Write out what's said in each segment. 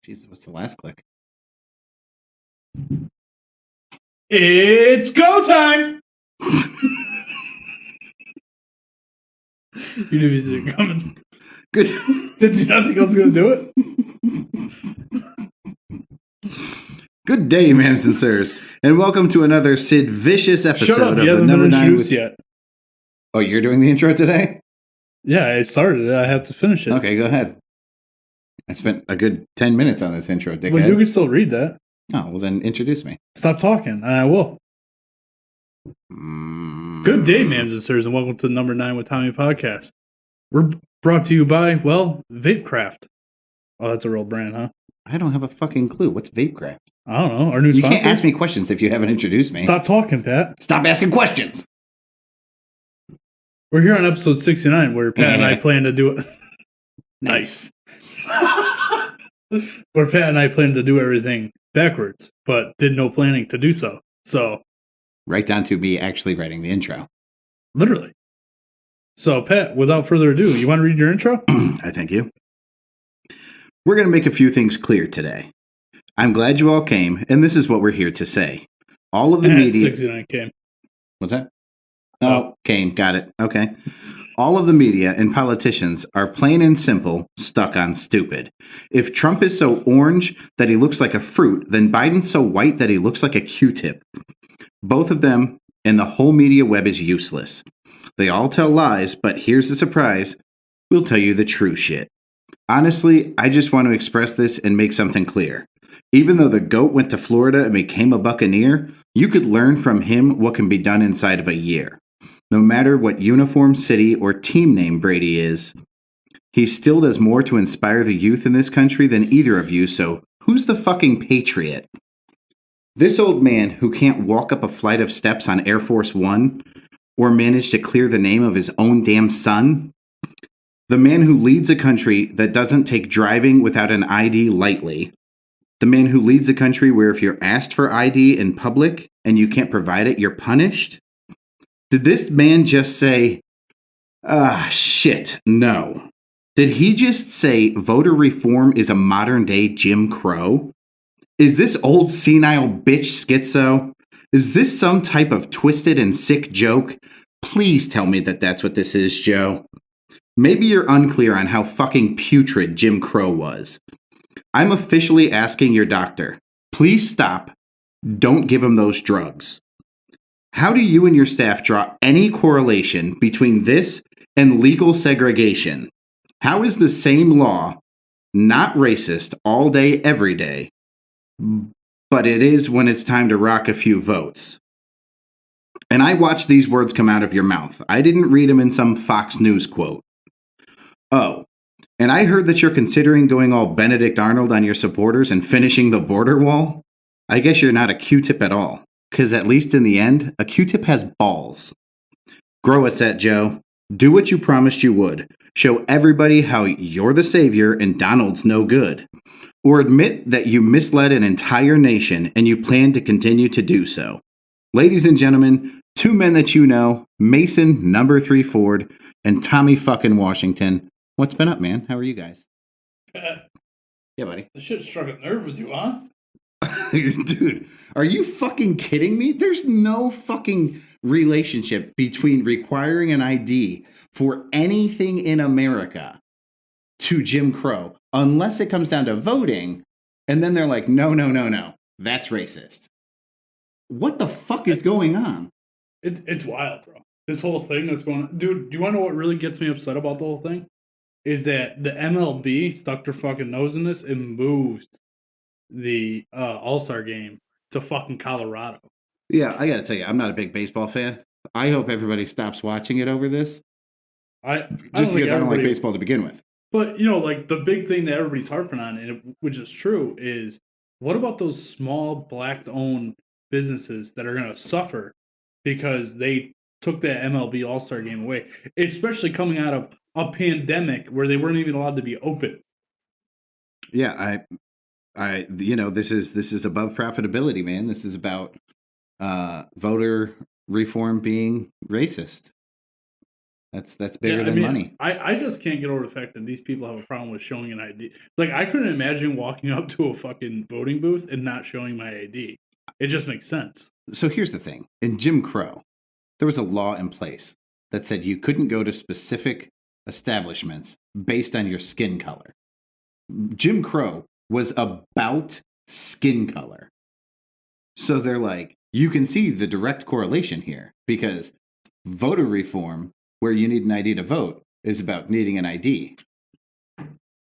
Jesus, what's the last click? It's go time! You knew you see it coming. Good. Did you not think I was going to do it? Good day, ma'ams and sirs, and welcome to another Sid Vicious episode Shut up, of you the haven't Number been 9 introduced with... yet. Oh, you're doing the intro today? Yeah, I started it. I have to finish it. Okay, go ahead. I spent a good 10 minutes on this intro, dickhead. Well, you can still read that. Oh, well then introduce me. Stop talking, and I will. Good day, ma'ams and sirs, and welcome to the Number 9 with Tommy podcast. We're brought to you by, well, Vapecraft. Oh, that's a real brand, huh? I don't have a fucking clue. What's Vapecraft? I don't know. Our new You sponsor? can't ask me questions if you haven't introduced me. Stop talking, Pat. Stop asking questions! We're here on episode 69 where Pat and I plan to do it. Nice. Where Pat and I plan to do everything backwards, but did no planning to do so. So, Right down to me actually writing the intro. literally. So, Pat, without further ado, you want to read your intro? I thank you. We're going to make a few things clear today. I'm glad you all came, and this is what we're here to say. All of the media... 69 came. What's that? Oh, came. Got it. Okay. All of the media and politicians are plain and simple stuck on stupid. If Trump is so orange that he looks like a fruit, then Biden's so white that he looks like a Q-tip. Both of them and the whole media web is useless. They all tell lies, but here's the surprise. We'll tell you the true shit. Honestly, I just want to express this and make something clear. Even though the GOAT went to Florida and became a Buccaneer, you could learn from him what can be done inside of a year. No matter what uniform, city, or team name Brady is, he still does more to inspire the youth in this country than either of you, so who's the fucking patriot? This old man who can't walk up a flight of steps on Air Force One or manage to clear the name of his own damn son? The man who leads a country that doesn't take driving without an ID lightly? The man who leads a country where if you're asked for ID in public and you can't provide it, you're punished? Did this man just say, shit, no. Did he just say voter reform is a modern day Jim Crow? Is this old senile bitch schizo? Is this some type of twisted and sick joke? Please tell me that that's what this is, Joe. Maybe you're unclear on how fucking putrid Jim Crow was. I'm officially asking your doctor, please stop. Don't give him those drugs. How do you and your staff draw any correlation between this and legal segregation? How is the same law not racist all day, every day, but it is when it's time to rock a few votes? And I watched these words come out of your mouth. I didn't read them in some Fox News quote. Oh, and I heard that you're considering going all Benedict Arnold on your supporters and finishing the border wall? I guess you're not a Q-tip at all. Because at least in the end, a Q-tip has balls. Grow a set, Joe. Do what you promised you would. Show everybody how you're the savior and Donald's no good. Or admit that you misled an entire nation and you plan to continue to do so. Ladies and gentlemen, two men that you know, Mason, number 3 Ford, and Tommy fucking Washington. What's been up, man? How are you guys? Yeah, buddy. This shit struck a nerve with you, huh? Dude, are you fucking kidding me? There's no fucking relationship between requiring an ID for anything in America to Jim Crow, unless it comes down to voting, and then they're like, no, that's racist. What the fuck is going on? It's wild, bro. This whole thing that's going on. Dude, do you want to know what really gets me upset about the whole thing? Is that the MLB stuck their fucking nose in this and moved the All-Star game to fucking Colorado. Yeah, I gotta tell you, I'm not a big baseball fan. I hope everybody stops watching it over this. Just because I don't like baseball to begin with. But, you know, like the big thing that everybody's harping on, and which is true, is what about those small black-owned businesses that are going to suffer because they took that MLB All-Star game away, especially coming out of a pandemic where they weren't even allowed to be open. Yeah, you know, this is above profitability, man. This is about voter reform being racist. That's bigger than money. I just can't get over the fact that these people have a problem with showing an ID. Like, I couldn't imagine walking up to a fucking voting booth and not showing my ID. It just makes sense. So here's the thing. In Jim Crow, there was a law in place that said you couldn't go to specific establishments based on your skin color. Jim Crow was about skin color. So they're like, you can see the direct correlation here because voter reform, where you need an ID to vote, is about needing an ID.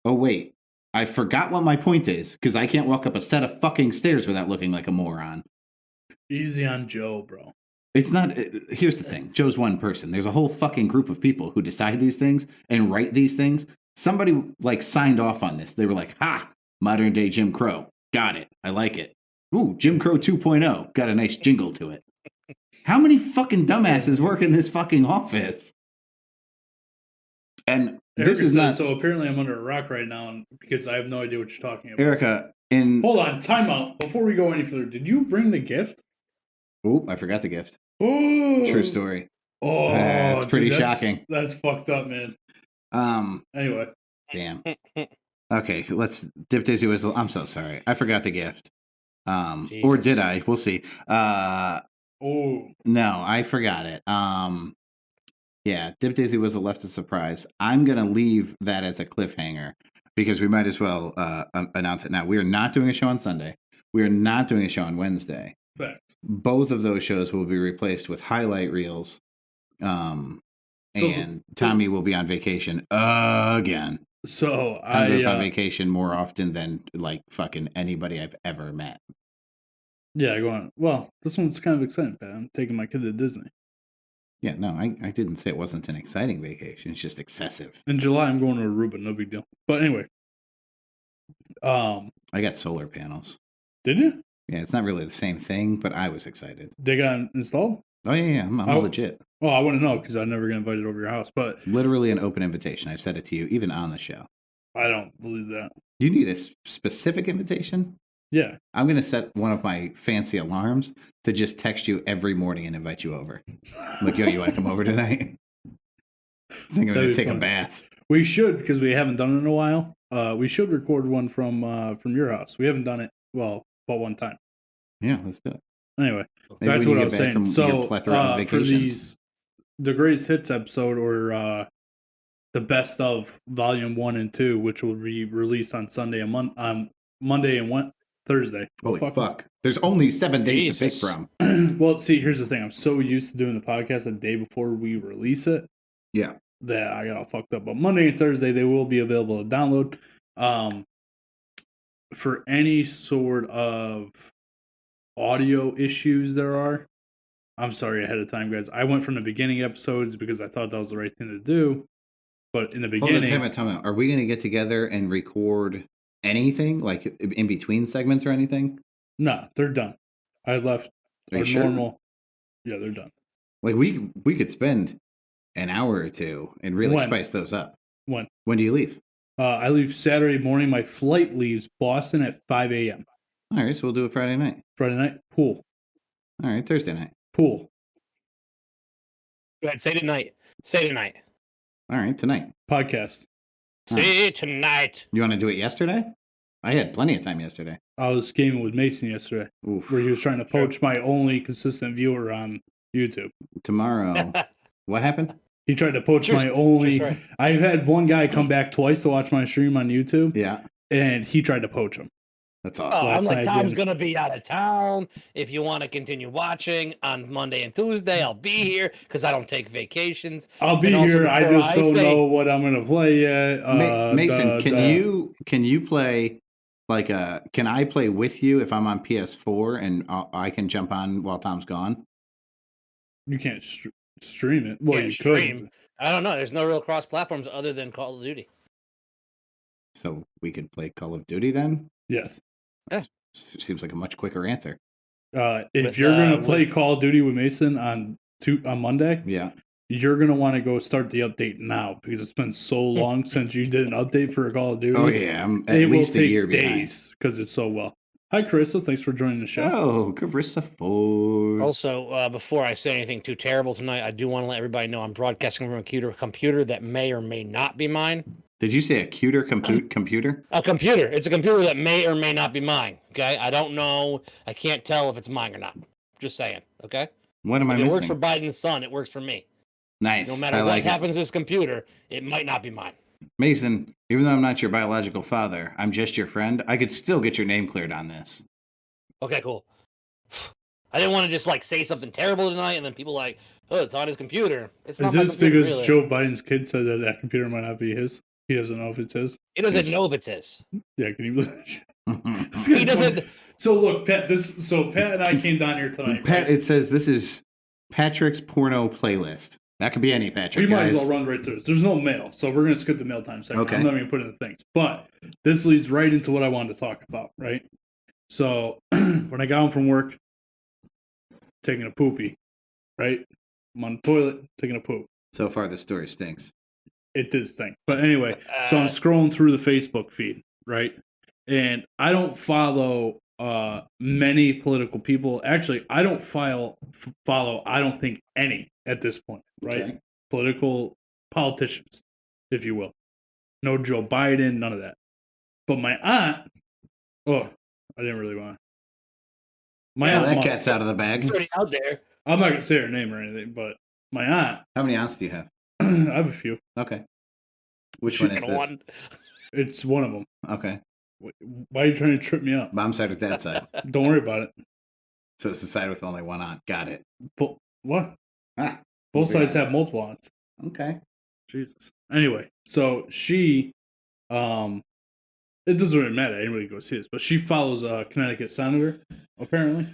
Oh, wait. I forgot what my point is because I can't walk up a set of fucking stairs without looking like a moron. Easy on Joe, bro. It's not. Here's the thing. Joe's one person. There's a whole fucking group of people who decide these things and write these things. Somebody like signed off on this. They were like, ha, modern day Jim Crow. Got it. I like it. Ooh, Jim Crow 2.0. Got a nice jingle to it. How many fucking dumbasses work in this fucking office? And this is not. So apparently I'm under a rock right now because I have no idea what you're talking about. Erica, hold on, time out. Before we go any further, did you bring the gift? Oh, I forgot the gift. Oh, true story. Oh, it's pretty shocking. That's fucked up, man. Anyway. Damn. Okay, let's. Dip Daisy Whistle. I'm so sorry. I forgot the gift. Or did I? We'll see. No, I forgot it. Yeah, Dip Daisy Whistle left a surprise. I'm gonna leave that as a cliffhanger because we might as well announce it now. We are not doing a show on Sunday. We are not doing a show on Wednesday. Fact. Both of those shows will be replaced with highlight reels. And Tommy will be on vacation again. So Tommy goes on vacation more often than like fucking anybody I've ever met. Yeah, go on. Well, this one's kind of exciting, man. I'm taking my kid to Disney. Yeah, no, I didn't say it wasn't an exciting vacation. It's just excessive. In July, I'm going to Aruba. No big deal. But anyway. I got solar panels. Did you? Yeah, it's not really the same thing, but I was excited. They got installed? Oh, yeah, I'm legit. Oh, I wouldn't know because I never get invited over your house. But literally an open invitation. I've said it to you, even on the show. I don't believe that. You need a specific invitation? Yeah. I'm going to set one of my fancy alarms to just text you every morning and invite you over. I'm like, yo, you want to come over tonight? I think I'm going to take a bath. We should, because we haven't done it in a while. We should record one from your house. We haven't done it, but one time. Yeah, let's do it. Anyway, back to what I was saying. So, for the Greatest Hits episode, or the Best of Volume 1 and 2, which will be released on Sunday and Monday and Thursday. Holy fuck. There's only 7 days to pick from. Well, see, here's the thing. I'm so used to doing the podcast the day before we release it. Yeah. That I got all fucked up. But Monday and Thursday, they will be available to download. For any sort of audio issues there are, I'm sorry ahead of time, guys. I went from the beginning episodes because I thought that was the right thing to do. But in the beginning... Hold on, time out. Are we going to get together and record anything? Like in between segments or anything? No, they're done. I left our normal... Yeah, they're done. Like we could spend an hour or two and really spice those up. When do you leave? I leave Saturday morning. My flight leaves Boston at 5 a.m. All right, so we'll do it Friday night. Friday night, pool. All right, Thursday night. Pool. Go ahead, say tonight. Say tonight. All right, tonight. Podcast. Say tonight. You want to do it yesterday? I had plenty of time yesterday. I was gaming with Mason yesterday, where he was trying to poach my only consistent viewer on YouTube. Tomorrow. What happened? He tried to poach my only... Right. I've had one guy come back twice to watch my stream on YouTube. Yeah. And he tried to poach him. That's awesome. I'm like, Tom's going to be out of town. If you want to continue watching on Monday and Tuesday, I'll be here because I don't take vacations. I'll be here. I just don't know what I'm going to play yet. Mason, can you play... Like, can I play with you if I'm on PS4 and I can jump on while Tom's gone? You can't stream it. Well, you could. I don't know. There's no real cross platforms other than Call of Duty. So we could play Call of Duty then? Yes. Seems like a much quicker answer. If you're going to play Call of Duty with Mason on Monday, yeah, you're going to want to go start the update now because it's been so long since you did an update for a Call of Duty. Oh, yeah. I'm at least a year behind. Days because it's so well. Hi, Carissa. Thanks for joining the show. Oh, Carissa Ford. Also, before I say anything too terrible tonight, I do want to let everybody know I'm broadcasting from a computer that may or may not be mine. Did you say a cuter computer? A computer. It's a computer that may or may not be mine. Okay, I don't know. I can't tell if it's mine or not. Just saying. Okay. What am I If missing? it works for Biden's son, it works for me. Nice. No matter I what like happens to this computer, it might not be mine. Mason, even though I'm not your biological father, I'm just your friend. I could still get your name cleared on this. Okay, cool. I didn't want to just like say something terrible tonight, and then people like, oh, it's on his computer. It's not Is my this computer, because really. Joe Biden's kid said that that computer might not be his? He doesn't know if it's his. He doesn't know if it's his. Yeah, can you believe it? He doesn't. So look, Pat. Pat and I came down here tonight. Pat, right? it says this is Patrick's porno playlist. That could be any Patrick. We might guys. as well run right through this. There's no mail, so we're going to skip the mail time segment. Okay. I'm not even putting the things. But this leads right into what I wanted to talk about, right? So when I got home from work, taking a poopy, right? I'm on the toilet, taking a poop. So far, the story stinks. It did stink. But anyway, so I'm scrolling through the Facebook feed, right? And I don't follow many political people. Actually, I don't follow, I don't think, any at this point, right? Okay. Politicians, if you will. No Joe Biden, none of that. But my aunt, I didn't really want to. My aunt that cat's out of the bag. It's already out there. I'm not going to say her name or anything, but my aunt. How many aunts do you have? I have a few. Okay. Which one is this? One. It's one of them. Okay. Why are you trying to trip me up? Mom's side or dad's side? Don't worry about it. So it's the side with only one aunt. Got it. What? Ah, Both sides have multiple aunts. Okay. Jesus. Anyway, so she, it doesn't really matter. I didn't really go see this, but she follows a Connecticut senator, apparently.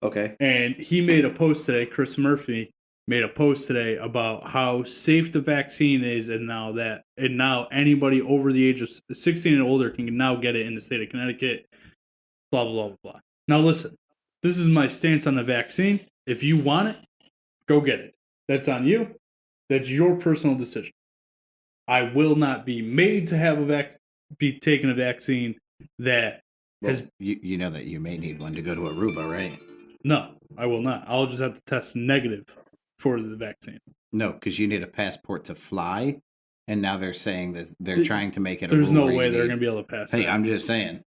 Okay. And he made a post today, Chris Murphy made a post today about how safe the vaccine is, and now anybody over the age of 16 and older can now get it in the state of Connecticut, blah, blah, blah, blah. Now listen, this is my stance on the vaccine. If you want it, go get it. That's on you. That's your personal decision. I will not be made to be taking a vaccine that has... You know that you may need one to go to Aruba, right? No, I will not. I'll just have to test negative for the vaccine. No, because you need a passport to fly, and now they're saying that they're trying to make it. There's no way they're going to be able to pass. Hey, that. I'm just saying.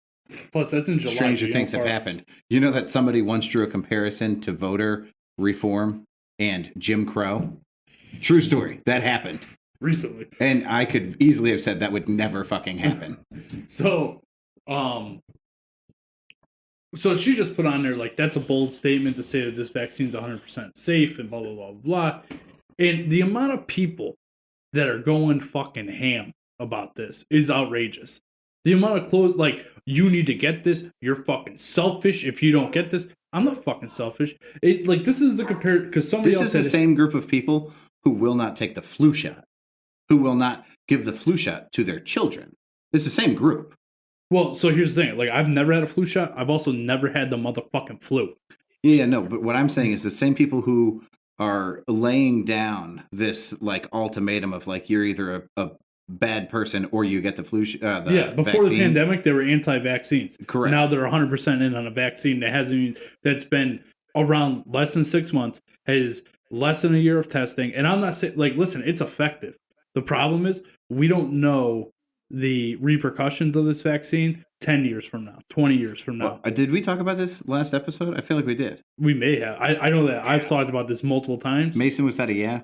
Plus, that's in July. Stranger things have happened. You know that somebody once drew a comparison to voter reform and Jim Crow. True story. That happened recently, and I could easily have said that would never fucking happen. So she just put on there, like, that's a bold statement to say that this vaccine's 100% safe and blah, blah, blah, blah. And the amount of people that are going fucking ham about this is outrageous. The amount of like, you need to get this. You're fucking selfish if you don't get this. I'm not fucking selfish. This is the because somebody else. This is the same group of people who will not take the flu shot, who will not give the flu shot to their children. It's the same group. Well, so here's the thing. Like, I've never had a flu shot. I've also never had the motherfucking flu. Yeah, no, but what I'm saying is the same people who are laying down this, like, ultimatum of, like, you're either a bad person or you get the flu shot. Before vaccine. the pandemic, they were anti-vaccines. Correct. Now they're 100% in on a vaccine that's been around less than 6 months, has less than a year of testing. And I'm not saying, like, listen, it's effective. The problem is we don't know the repercussions of this vaccine 10 years from now, 20 years from now. Well, did we talk about this last episode? I feel like we did. We may have. I know that I've talked about this multiple times. Mason, was that a yeah?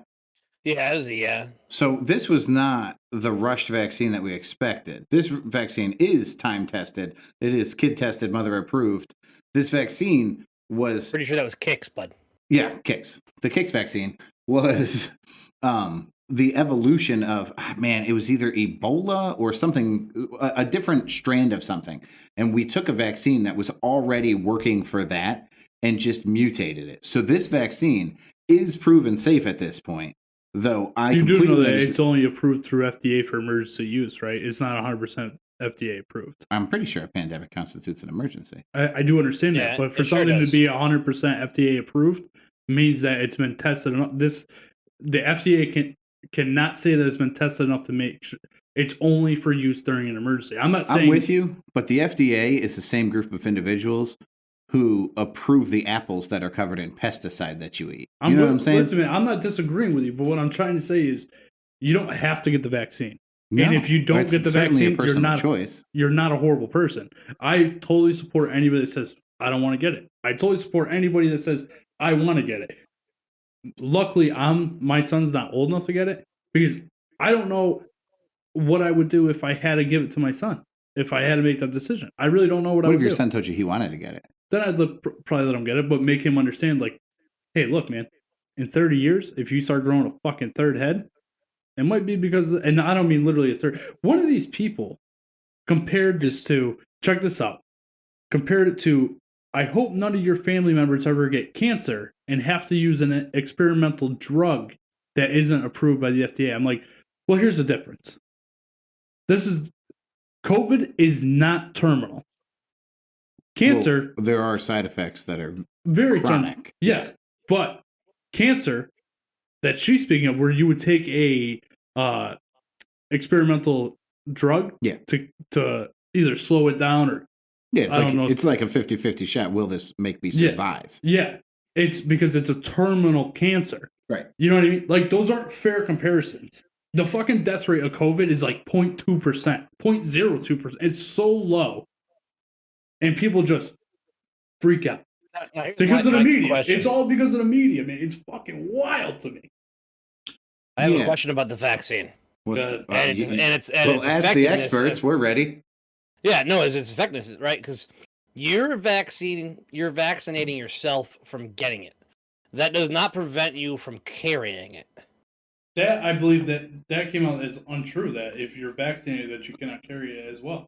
Yeah, it was a yeah. So this was not the rushed vaccine that we expected. This vaccine is time tested. It is kid tested, mother approved. This vaccine was... Pretty sure that was Kicks, bud. Yeah, Kicks. The Kicks vaccine was... the evolution of, it was either Ebola or something, a different strand of something. And we took a vaccine that was already working for that and just mutated it. So this vaccine is proven safe at this point, though you do know that it's only approved through FDA for emergency use, right? It's not 100% FDA approved. I'm pretty sure a pandemic constitutes an emergency. I do understand that, but for something to be 100% FDA approved means that it's been tested enough. The FDA cannot say that it's been tested enough to make sure It's only for use during an emergency. I'm not saying I'm with you, but the FDA is the same group of individuals who approve the apples that are covered in pesticide that you eat. You know what I'm saying? Listen, man, I'm not disagreeing with you, but what I'm trying to say is you don't have to get the vaccine. No, and if you don't it's get the certainly a vaccine, personal choice. You're not a horrible person. I totally support anybody that says I don't want to get it. I totally support anybody that says I want to get it. Luckily, my son's not old enough to get it because I don't know what I would do if I had to give it to my son. If I had to make that decision, I really don't know what I would do. What if your son told you he wanted to get it? Then I'd probably let him get it, but make him understand, like, hey, look, man, in 30 years, if you start growing a fucking third head, it might be because, and I don't mean literally a third. One of these people compared this to, check this out, compared it to, I hope none of your family members ever get cancer and have to use an experimental drug that isn't approved by the FDA. I'm like, well, here's the difference. COVID is not terminal. Cancer. Well, there are side effects that are very chronic. Yes. But cancer that she's speaking of, where you would take a experimental drug to either slow it down or it's like a 50-50 shot. Will this make me survive? Yeah. It's because it's a terminal cancer. Right. You know what I mean? Like, those aren't fair comparisons. The fucking death rate of COVID is like 0.2%, 0.02%. It's so low. And people just freak out. Because of the media. Question. It's all because of the media, man. It's fucking wild to me. I have a question about the vaccine. Ask the experts. We're ready. Yeah, no, it's effectiveness, right? Because you're vaccinating yourself from getting it. That does not prevent you from carrying it. That, I believe that came out as untrue, that if you're vaccinated, that you cannot carry it as well.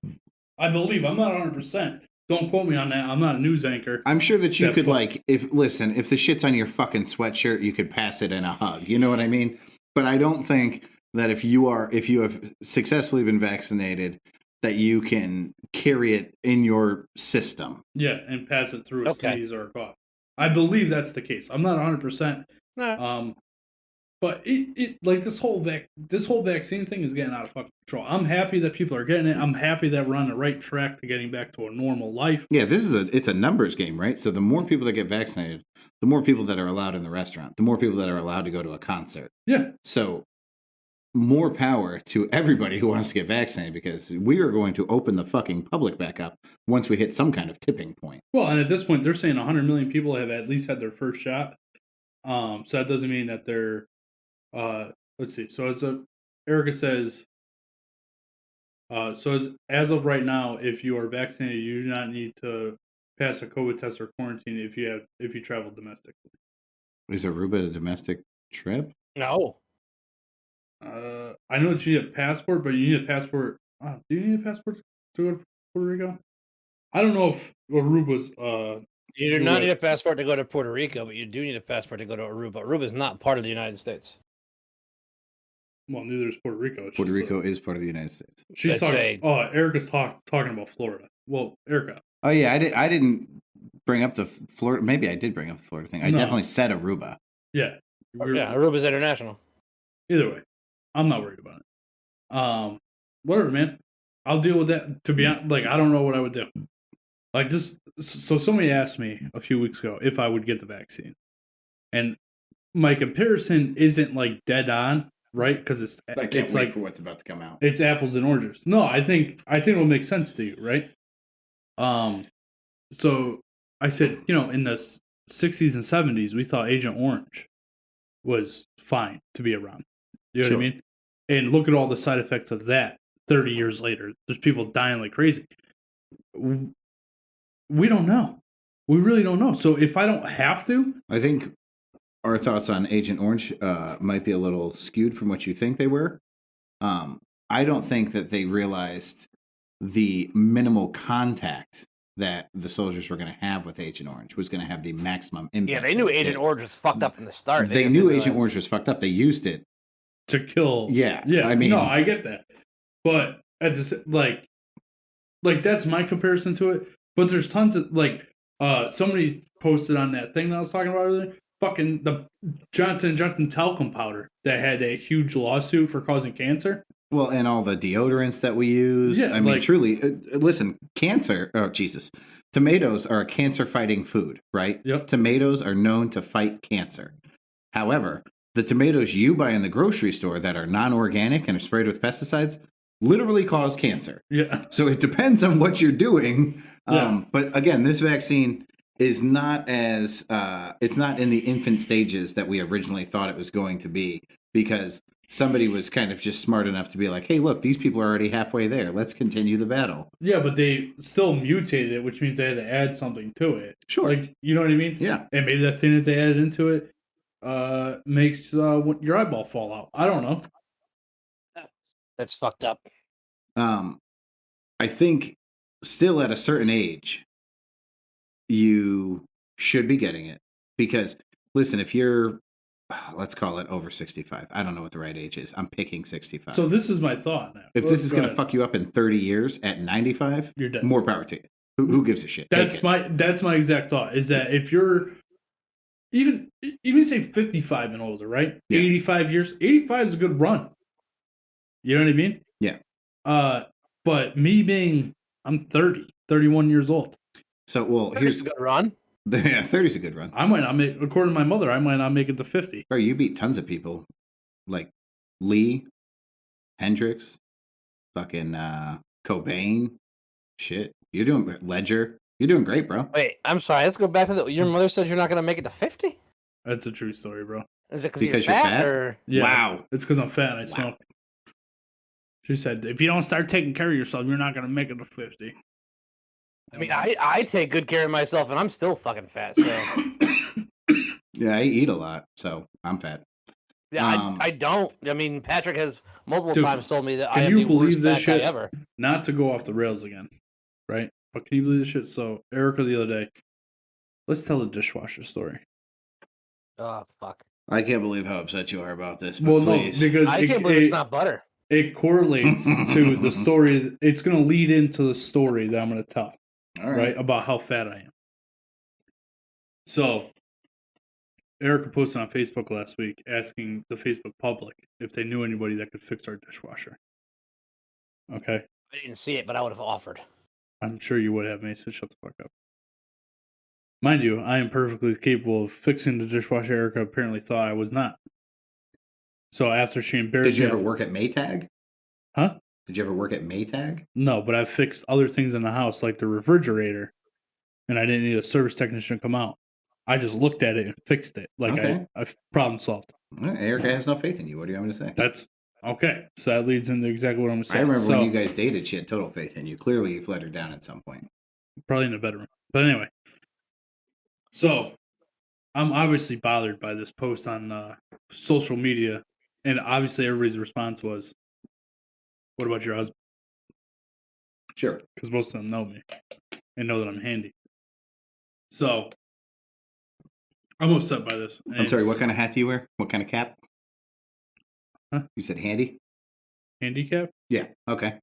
I believe. I'm not 100%. Don't quote me on that. I'm not a news anchor. I'm sure that you could, if the shit's on your fucking sweatshirt, you could pass it in a hug. You know what I mean? But I don't think that if you have successfully been vaccinated, that you can carry it in your system. Yeah, and pass it through a sneeze or a cough. I believe that's the case. I'm not 100%. No. But it like this whole vaccine thing is getting out of fucking control. I'm happy that people are getting it. I'm happy that we're on the right track to getting back to a normal life. Yeah, it's a numbers game, right? So the more people that get vaccinated, the more people that are allowed in the restaurant, the more people that are allowed to go to a concert. Yeah. So more power to everybody who wants to get vaccinated, because we are going to open the fucking public back up once we hit some kind of tipping point. Well, and at this point, they're saying 100 million people have at least had their first shot. So that doesn't mean that they're let's see. So Erica says, as of right now, if you are vaccinated, you do not need to pass a COVID test or quarantine if you travel domestically. Is Aruba a domestic trip? No. I know that you need a passport, but you need a passport. Do you need a passport to go to Puerto Rico? I don't know if Aruba's. You do not need a passport to go to Puerto Rico, but you do need a passport to go to Aruba. Aruba is not part of the United States. Well, neither is Puerto Rico. Puerto Rico is part of the United States. She's talking. Erica's talking about Florida. Well, Erica. Oh yeah, I didn't bring up the Florida. Maybe I did bring up the Florida thing. I definitely said Aruba. Yeah. Aruba's international. Either way, I'm not worried about it. Whatever, man. I'll deal with that. To be honest, I don't know what I would do. Like this. So somebody asked me a few weeks ago if I would get the vaccine, and my comparison isn't dead on. Right, because it's wait for what's about to come out. It's apples and oranges. No, I think it'll make sense to you, right? So I said, in the 60s and 70s, we thought Agent Orange was fine to be around. You know what I mean? And look at all the side effects of that. 30 years later, there's people dying like crazy. We don't know. We really don't know. So if I don't have to, I think our thoughts on Agent Orange might be a little skewed from what you think they were. I don't think that they realized the minimal contact that the soldiers were going to have with Agent Orange was going to have the maximum impact. Yeah, they knew Agent Orange was fucked up from the start. They knew Agent Orange was fucked up. They used it to kill. Yeah. I mean, no, I get that, but at the that's my comparison to it. But there's tons of somebody posted on that thing that I was talking about earlier. Fucking the Johnson & Johnson talcum powder that had a huge lawsuit for causing cancer. Well, and all the deodorants that we use. Yeah, I mean, like- truly, listen, cancer. Oh, Jesus. Tomatoes are a cancer fighting food, right? Yep. Tomatoes are known to fight cancer. However, the tomatoes you buy in the grocery store that are non organic and are sprayed with pesticides literally cause cancer. Yeah. So it depends on what you're doing. Yeah. But again, this vaccine is not as, it's not in the infant stages that we originally thought it was going to be, because somebody was kind of just smart enough to be like, hey, look, these people are already halfway there. Let's continue the battle. Yeah, but they still mutated it, which means they had to add something to it. Sure. Like, you know what I mean? Yeah. And maybe that thing that they added into it makes your eyeball fall out. I don't know. That's fucked up. I think still at a certain age, you should be getting it, because listen, if you're, let's call it over 65, I don't know what the right age is. I'm picking 65. So this is my thought now. if this is Go going to ahead. fuck you up in 30 years at 95, You're dead. more power to you. Who gives a shit? Take it. That's my exact thought, is that if you're even say 55 and older, right? Yeah. 85 years, 85 is a good run. You know what I mean? Yeah. But me being, I'm 31 years old. So, well, Here's here's a good run. yeah, 30 is a good run. I might not make, according to my mother, I might not make it to 50. Bro, you beat tons of people like Lee, Hendricks, fucking Cobain. Shit, you're doing Ledger. You're doing great, bro. Wait, I'm sorry. Let's go back to your mother said you're not going to make it to 50. That's a true story, bro. Is it Because you're you're fat, fat? or Yeah, Wow. It's because I'm fat and I smoke. She said, if you don't start taking care of yourself, you're not going to make it to 50. I mean, I take good care of myself and I'm still fucking fat. So Yeah, I eat a lot, so I'm fat. yeah, I don't. I mean, Patrick has multiple Dude, times told me that I can am you the believe worst this fat guy shit? ever. Not to go off the rails again, right? But can you believe this shit? So, Erica the other day, let's tell the dishwasher story. Oh fuck! I can't believe how upset you are about this. But Well, please. no, because I can't believe it's not butter. It correlates to the story. It's going to lead into the story that I'm going to tell, All right? About how fat I am. So, Erica posted on Facebook last week asking the Facebook public if they knew anybody that could fix our dishwasher. Okay? I didn't see it, but I would have offered. I'm sure you would have, Mason. Shut the fuck up. Mind you, I am perfectly capable of fixing the dishwasher. Erica apparently thought I was not. So after she embarrassed Did you me... ever work at Maytag? Huh? Did you ever work at Maytag? No, but I've fixed other things in the house, like the refrigerator, and I didn't need a service technician to come out. I just looked at it and fixed it. Like, Okay. I problem solved. Erica has no faith in you. What do you want me to say? That's... Okay, so that leads into exactly what I'm going to say. I remember So, when you guys dated, she had total faith in you. Clearly, you've let her down at some point. probably in the bedroom. But anyway. So, I'm obviously bothered by this post on social media. And obviously everybody's response was, what about your husband? Sure. Because most of them know me and know that I'm handy. So, I'm upset by this. I'm sorry, what kind of hat do you wear? What kind of cap? Huh? You said handy? Handicap? Yeah. Okay.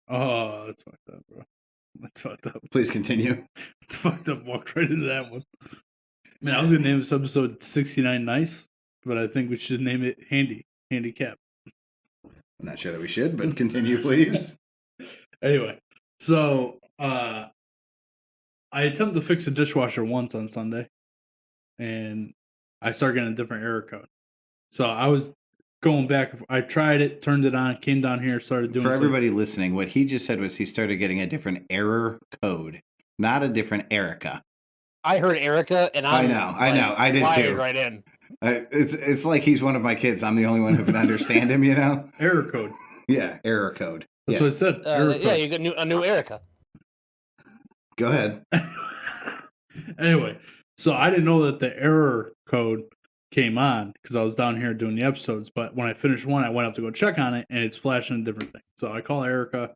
Oh, that's fucked up, bro. That's fucked up. Please continue. It's fucked up. Walked right into that one. Man, I was going to name this episode 69 Nice, but I think we should name it Handicap. I'm not sure that we should, but continue, please. Anyway, so I attempted to fix a dishwasher once on Sunday, and I started getting a different error code. So I was going back. I tried it, turned it on, came down here, started doing. For everybody listening, what he just said was he started getting a different error code, not a different Erica. I heard Erica, and I know, I did wired too. right in. It's like he's one of my kids. I'm the only one who can understand him, you know? Error code. Yeah, error code. That's Yeah. what I said. Error code. Yeah, you got a new Erica. Go ahead. Anyway, so I didn't know that the error code came on because I was down here doing the episodes. But when I finished one, I went up to go check on it, and it's flashing a different thing. So I call Erica.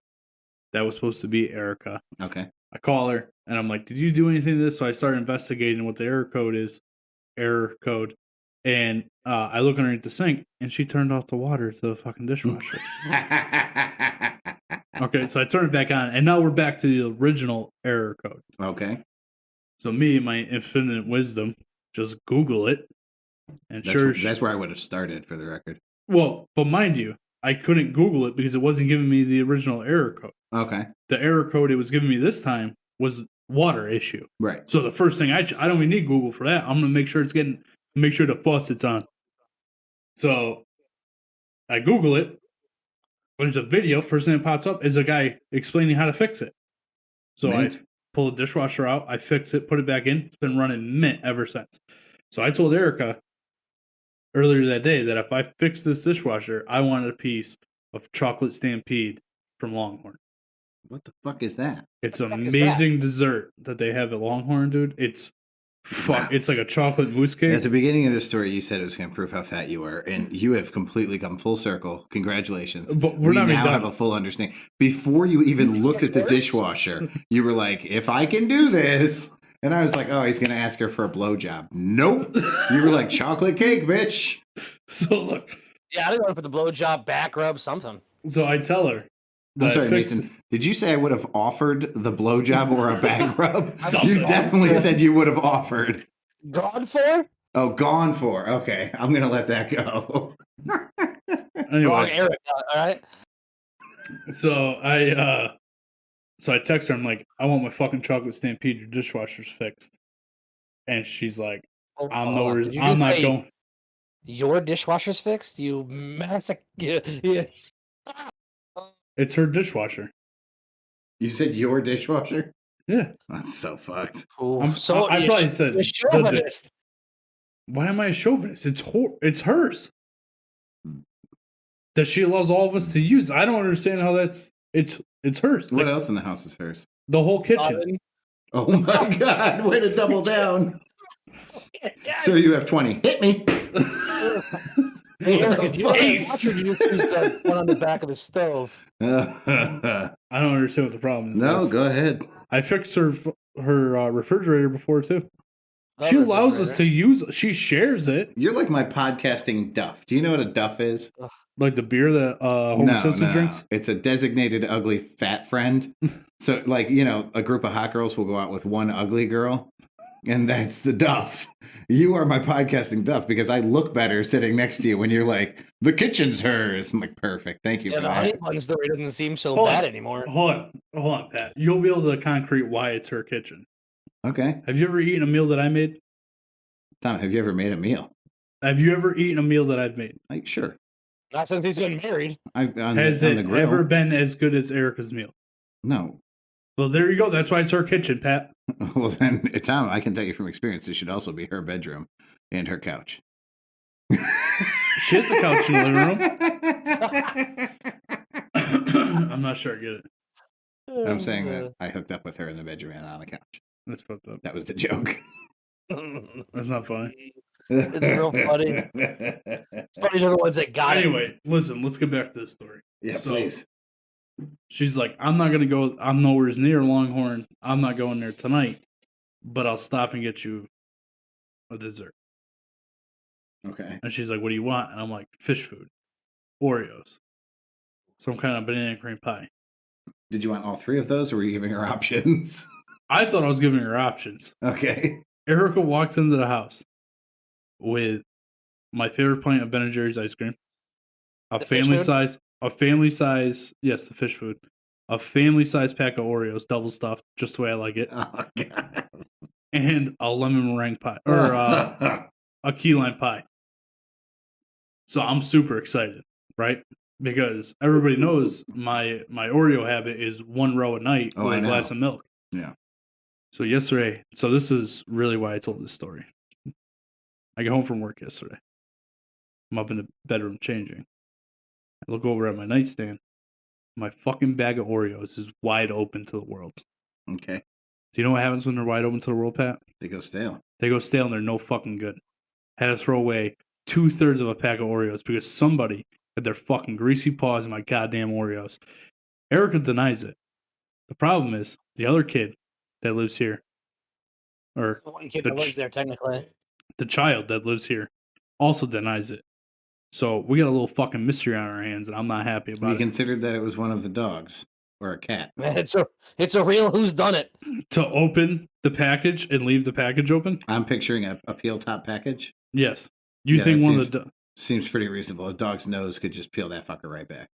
That was supposed to be Erica. Okay. I call her, and I'm like, did you do anything to this? So I started investigating what the error code is. Error code. And I look underneath the sink, and she turned off the water to the fucking dishwasher. Okay, so I turned it back on, and now we're back to the original error code. Okay. So me, my infinite wisdom, just Google it. And That's where I would have started, for the record. well, but mind you, I couldn't Google it because it wasn't giving me the original error code. Okay. The error code it was giving me this time was water issue. Right. So the first thing I don't even need Google for that. I'm gonna make sure the faucet's on. So I Google it. There's a video. First thing that pops up is a guy explaining how to fix it. So Mint. I pull the dishwasher out. I fix it, put it back in. It's been running mint ever since. So I told Erica earlier that day that if I fix this dishwasher, I wanted a piece of chocolate stampede from Longhorn. What the fuck is that? It's an amazing dessert that they have at Longhorn, dude. It's it's like a chocolate mousse cake. At the beginning of the story, you said it was going to prove how fat you were, and you have completely come full circle. Congratulations. But we now have a full understanding. Before you even looked at the dishwasher, you were like, if I can do this. And I was like, oh, he's going to ask her for a blowjob. Nope. You were like, chocolate cake, bitch. So look. Yeah, I didn't go for the blowjob, back rub, something. So I tell her. I'm sorry, Mason. Did you say I would have offered the blowjob or a back rub? Something. You definitely said you would have offered. Gone for? Oh, gone for. Okay. I'm going to let that go. Anyway. Wrong Eric, all right? So I text her. I'm like, I want my fucking chocolate stampede. Your dishwasher's fixed. And she's like, I'm not going. Your dishwasher's fixed? You massive. Yeah. It's her dishwasher. You said your dishwasher? Yeah. That's so fucked. I probably said chauvinist. Why am I a chauvinist? It's hers. That she allows all of us to use. I don't understand how it's hers. What else in the house is hers? The whole kitchen. Oh my god, way to double down. So you have 20. Hit me. Hey, Eric, you use the one on the back of the stove. I don't understand what the problem is. No, go ahead. I fixed her refrigerator before too. She allows us to use. She shares it. You're like my podcasting duff. Do you know what a duff is? Like the beer that Homer Simpson drinks? It's a designated ugly fat friend. So, like, a group of hot girls will go out with one ugly girl, and that's the duff. You are my podcasting duff because I look better sitting next to you when you're like, the kitchen's hers. I'm like, perfect. Thank you for that. The honey bun story doesn't seem so bad anymore. Hold on, Pat. You'll be able to concrete why it's her kitchen. Okay. Have you ever eaten a meal that I made? Tom, have you ever made a meal? Have you ever eaten a meal that I've made? Like, sure. Not since he's been married. Has it ever been as good as Erica's meal? No. Well, there you go. That's why it's her kitchen, Pat. Well, then, Tom, I can tell you from experience, it should also be her bedroom and her couch. She has a couch in the living room. I'm not sure I get it. I'm saying that I hooked up with her in the bedroom and on the couch. That's fucked up. That was the joke. That's not funny. It's real funny. It's funny to the ones that got it. Anyway, listen, let's get back to the story. Yeah, please. She's like, I'm not going to go. I'm nowhere near Longhorn. I'm not going there tonight, but I'll stop and get you a dessert. Okay. And she's like, what do you want? And I'm like, fish food, Oreos, some kind of banana cream pie. Did you want all three of those, or were you giving her options? I thought I was giving her options. Okay. Erica walks into the house with my favorite pint of Ben & Jerry's ice cream, a family size, yes, the fish food, a family size pack of Oreos, double stuffed, just the way I like it. Oh, God. And a lemon meringue pie, or a key lime pie. So I'm super excited, right? Because everybody knows my Oreo habit is one row a night with a glass of milk. Yeah. So yesterday, this is really why I told this story. I get home from work yesterday. I'm up in the bedroom changing. I look over at my nightstand. My fucking bag of Oreos is wide open to the world. Okay. Do you know what happens when they're wide open to the world, Pat? They go stale. They go stale and they're no fucking good. Had to throw away 2/3 of a pack of Oreos because somebody had their fucking greasy paws in my goddamn Oreos. Erica denies it. The problem is the other kid that lives here, or the one kid that lives there technically, the child that lives here, also denies it. So we got a little fucking mystery on our hands, and I'm not happy about it. You considered that it was one of the dogs or a cat. It's a real who's done it. To open the package and leave the package open? I'm picturing a peel top package. Yes. You think one of the Seems pretty reasonable. A dog's nose could just peel that fucker right back.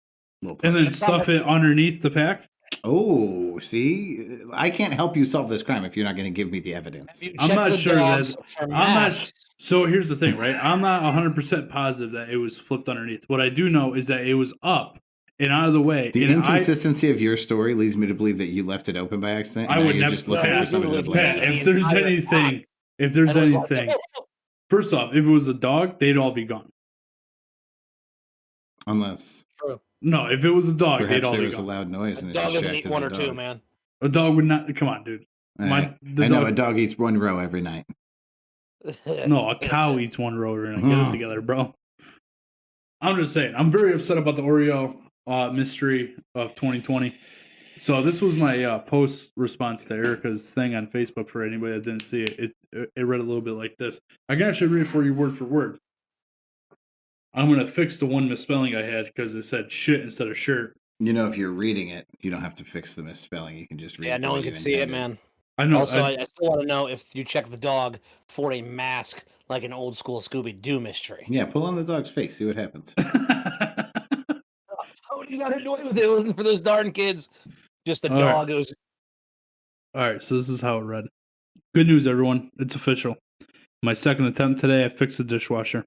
Little And push. then stuff it underneath the pack. Oh, see, I can't help you solve this crime if you're not going to give me the evidence. You I'm check not the sure dogs that for I'm not. masks. So here's the thing, right? I'm not 100% positive that it was flipped underneath. What I do know is that it was up and out of the way. The and inconsistency of your story leads me to believe that you left it open by accident. I and would now you're never- just looking No, for somebody to Pat, blame. Pat, the if there's entire anything, if there's And it was like, anything, first off, if it was a dog, they'd all be gone. Unless True. No, if it was a dog, they'd perhaps all there be was a gone. loud noise A and it dog doesn't eat distracted one the or dog. two, man. A dog would not. Come on, dude. The I know dog- a dog eats one row every night. No, a cow eats one rotor and get Mhm. it together, bro. I'm just saying. I'm very upset about the Oreo mystery of 2020. So this was my post response to Erica's thing on Facebook for anybody that didn't see it. It read a little bit like this. I can actually read it for you word for word. I'm going to fix the one misspelling I had because it said shit instead of shirt. You know, if you're reading it, you don't have to fix the misspelling. You can just read Yeah, it. the no way one you can see it, intended. man. I know. Also, I still want to know if you check the dog for a mask like an old school Scooby-Doo mystery. Yeah, pull on the dog's face. See what happens. How you got annoyed with it? It wasn't for those darn kids. Just a All right. dog. It was All right, so this is how it read. Good news, everyone. It's official. My second attempt today, I fixed the dishwasher.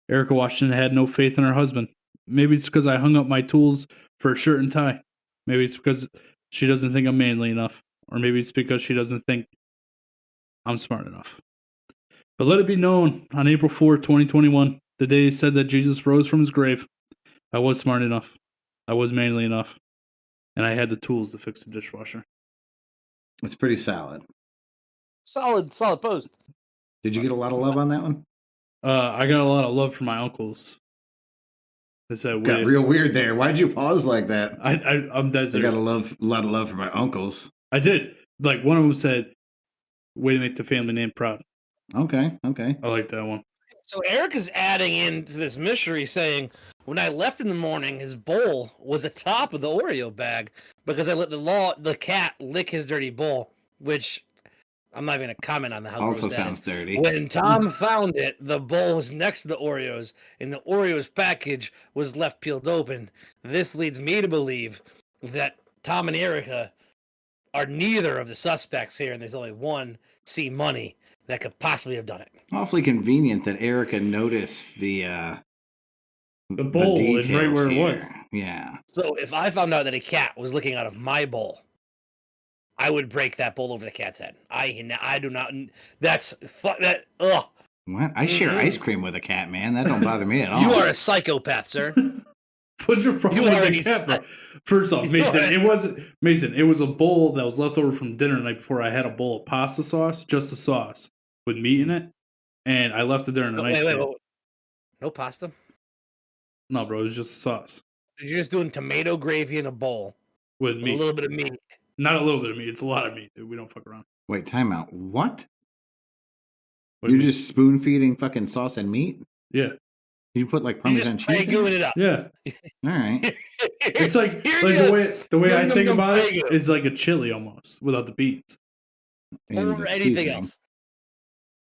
Erica Washington had no faith in her husband. Maybe it's because I hung up my tools for a shirt and tie. Maybe it's because she doesn't think I'm manly enough. Or maybe it's because she doesn't think I'm smart enough. But let it be known, on April 4th, 2021, the day he said that Jesus rose from his grave, I was smart enough. I was manly enough. And I had the tools to fix the dishwasher. It's pretty solid. solid post. Did you get a lot of love on that one? I got a lot of love from my uncles. They said, Got real weird there. Why'd you pause like that? I'm dead I serious. got a lot of love for my uncles. I did. Like, one of them said, way to make the family name proud. Okay. I like that one. So Eric is adding into this mystery saying, when I left in the morning, his bowl was atop of the Oreo bag because I let the cat lick his dirty bowl, which I'm not even going to comment on how Also gross that sounds is. dirty. When Tom found it, the bowl was next to the Oreos, and the Oreos package was left peeled open. This leads me to believe that Tom and Erica are neither of the suspects here, and there's only one C Money that could possibly have done it. Awfully convenient that Erica noticed the bowl and right details where it here. was. Yeah. So if I found out that a cat was licking out of my bowl, I would break that bowl over the cat's head. I do not. That's fuck that. Ugh. What? I share ice cream with a cat, man. That don't bother me at all. You are a psychopath, sir. What's your problem You with already the cat, bro? said- First off, You Mason, already it wasn't Mason. It was a bowl that was left over from dinner the night before. I had a bowl of pasta sauce, just the sauce with meat in it, and I left it there in the nightstand. Wait. No pasta? No, bro, it was just the sauce You're just doing tomato gravy in a bowl with with a meat. little bit of meat. Not a little bit of meat. It's a lot of meat, dude. We don't fuck around. Wait, time out. What? What do You're you mean? just spoon feeding fucking sauce and meat? Yeah, You put like You Parmesan just cheese in Prego it? it up. yeah. All right. It's like Here like he goes. the way Yum, I yum, think yum, about it Prego. is like a chili almost without the beans. And Or the anything seasoning. else.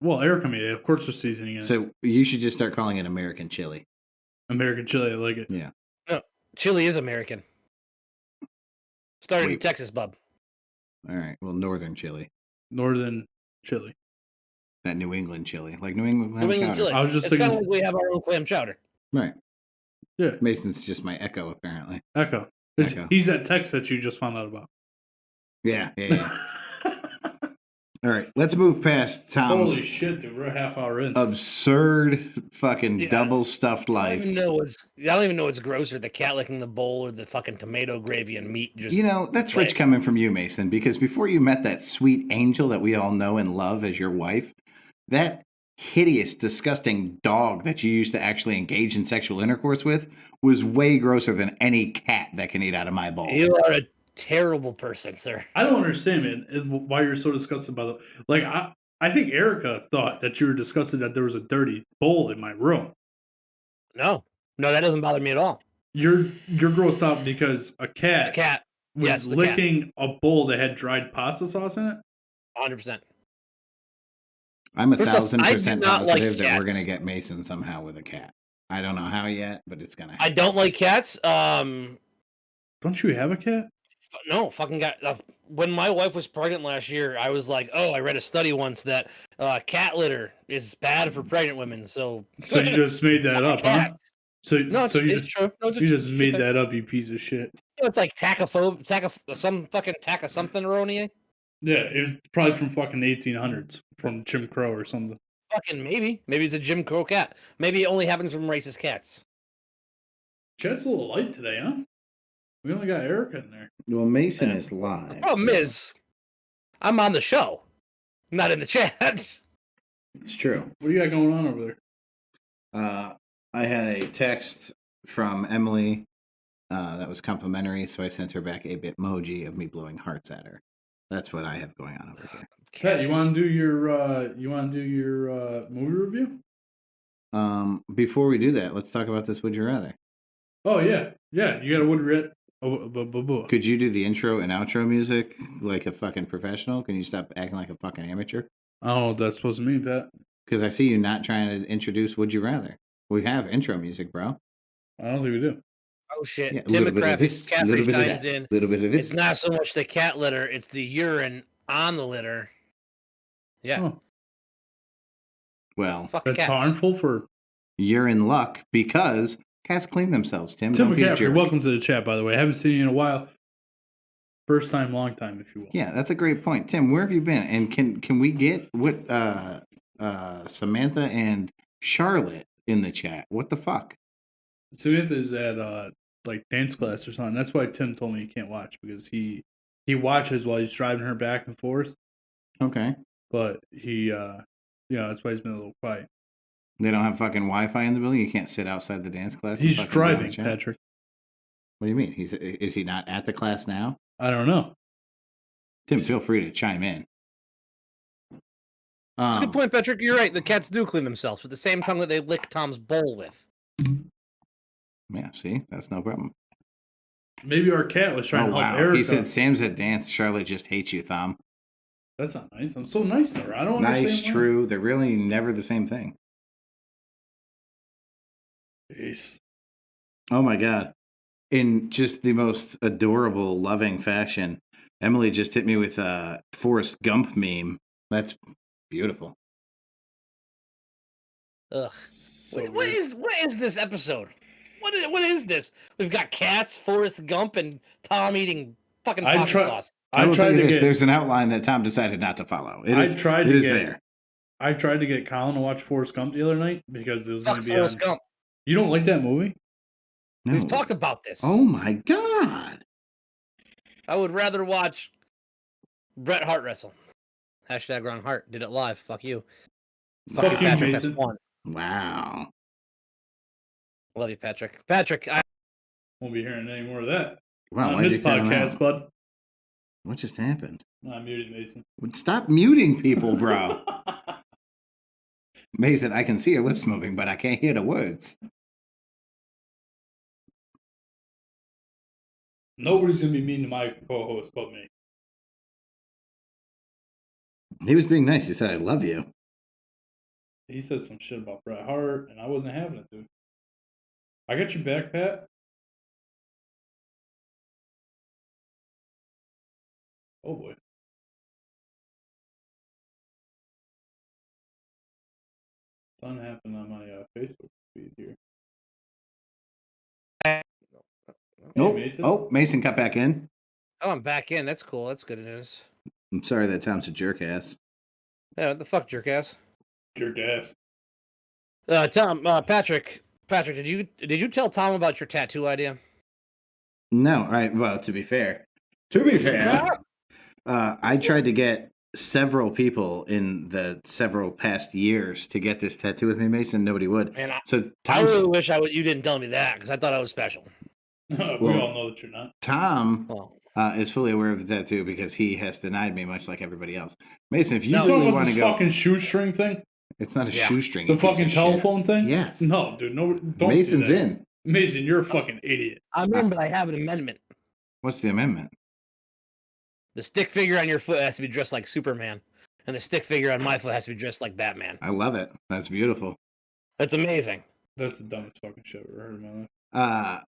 Well, Erica made it. Of course, there's seasoning in it. So you should just start calling it American chili. American chili, I like it. Yeah. Chili is American. Started in Wait. Texas, bub. All right. Well, northern chili. Northern chili. That New England chili. Like New England New clam England chowder. chili. I was just It's kind of thinking- like we have our own clam chowder. Right. Yeah, Mason's just my echo, apparently. Echo. Echo. He's that text that you just found out about. Yeah. All right. Let's move past Tom's Holy shit, dude! We're a half hour in. absurd fucking Yeah. double stuffed I life. don't even know what's grosser, the cat licking the bowl or the fucking tomato gravy and meat. Just You know, that's rich Right. coming from you, Mason, because before you met that sweet angel that we all know and love as your wife, that hideous, disgusting dog that you used to actually engage in sexual intercourse with was way grosser than any cat that can eat out of my bowl. You are a terrible person, sir. I don't understand, man, why you're so disgusted about it. Like, I think Erica thought that you were disgusted that there was a dirty bowl in my room. No, that doesn't bother me at all. You're grossed out because a The cat cat, was yes, the cat. licking a bowl that had dried pasta sauce in it. 100%. I'm First off, I do 1,000% not like positive that we're cats. going to get Mason somehow with a cat. I don't know how yet, but it's gonna I happen. don't like cats. Don't you have a cat? No, fucking got. When my wife was pregnant last year, I was like, oh, I read a study once that cat litter is bad for pregnant women. So So you just made that up, huh? cats. So No, so it's true. No, you just it's a true made thing. that up, you piece of shit. You know, it's like some fucking tack something erroneous. Yeah, it's probably from fucking 1800s, from Jim Crow or something. Fucking maybe it's a Jim Crow cat. Maybe it only happens from racist cats. Chat's a little light today, huh? We only got Erica in there. Well, Mason Yeah. is live. The problem is, I'm on the show, not in the chat. It's true. What do you got going on over there? I had a text from Emily that was complimentary, so I sent her back a bitmoji of me blowing hearts at her. That's what I have going on over here. Pat, you want to do your movie review? Before we do that, let's talk about this Would You Rather. Oh yeah. You got a would you rather? Could you do the intro and outro music like a fucking professional? Can you stop acting like a fucking amateur? Oh, that's supposed to mean, Pat. Because I see you not trying to introduce Would You Rather. We have intro music, bro. I don't think we do. Oh shit! Yeah, a Tim little bit of this, a McCaffrey little bit of shines that, in. a little bit of this. It's not so much the cat litter; it's the urine on the litter. Yeah. Oh, Well, Fuck that's cats. harmful for you're in luck because cats clean themselves, Tim. Tim Don't be a McCaffrey. jerk. Welcome to the chat, by the way. I haven't seen you in a while. First time, long time, if you will. Yeah, that's a great point. Tim, where have you been? And can we get what Samantha and Charlotte in the chat? What the fuck? Samantha's at like dance class or something. That's why Tim told me he can't watch, because he watches while he's driving her back and forth. Okay. But he that's why he's been a little quiet. They don't have fucking Wi-Fi in the building. You can't sit outside the dance class. and He's fucking do the driving, chat? Patrick. What do you mean? Is he not at the class now? I don't know. Tim, feel free to chime in. That's a good point, Patrick. You're right. The cats do clean themselves with the same tongue that they lick Tom's bowl with. Yeah, see, that's no problem. Maybe our cat was trying to help wow. Erica. He said Sam's at dance. Charlotte just hates you, Thom. That's not nice. I'm so nice to her. I don't Nice, understand. true. They're really never the same thing. Jeez. Oh my god. In just the most adorable, loving fashion, Emily just hit me with a Forrest Gump meme. That's beautiful. Ugh. So What weird. is this episode? What is this? We've got cats, Forrest Gump, and Tom eating fucking pasta sauce. I will tried tell you to this, get. there's an outline that Tom decided not to follow. It is there. I tried to get Colin to watch Forrest Gump the other night because it was going Fuck to be Forrest on. Gump. You don't like that movie? No. We've talked about this. Oh my god. I would rather watch Bret Hart wrestle. Hashtag Wrong Heart. Did it live. Fuck you. Fuck you, you, Patrick. That's Mason. one. Wow. Love you, Patrick. Patrick, Won't be hearing any more of that Wow, on why'd this you cut him podcast, out? bud. What just happened? No, I'm muted, Mason. Stop muting people, bro. Mason, I can see your lips moving, but I can't hear the words. Nobody's going to be mean to my co-host but me. He was being nice. He said, I love you. He said some shit about Bret Hart, and I wasn't having it, dude. I got your back, Pat. Oh, boy. Something happened on my Facebook feed here. Nope. Mason? Oh, Mason cut back in. Oh, I'm back in. That's cool. That's good news. I'm sorry that Tom's a jerk ass. Yeah, what the fuck, jerk ass? Jerk ass. Patrick, did you tell Tom about your tattoo idea? No, well, to be fair, I tried to get several people in the several past years to get this tattoo with me, Mason. Nobody would. Man, So I really wish you didn't tell me that, because I thought I was special. We all know that you're not. Tom Oh. is fully aware of the tattoo because he has denied me, much like everybody else. Mason, if you You really talking about want to this go, fucking shoestring thing? it's not a Yeah. shoestring. The you piece fucking of shit. telephone thing? Yes. No, dude. No, don't Mason's do that. in. Mason, you're a fucking idiot. I'm in, but I have an amendment. What's the amendment? The stick figure on your foot has to be dressed like Superman, and the stick figure on my foot has to be dressed like Batman. I love it. That's beautiful. That's amazing. That's the dumbest fucking shit I've ever heard in my life.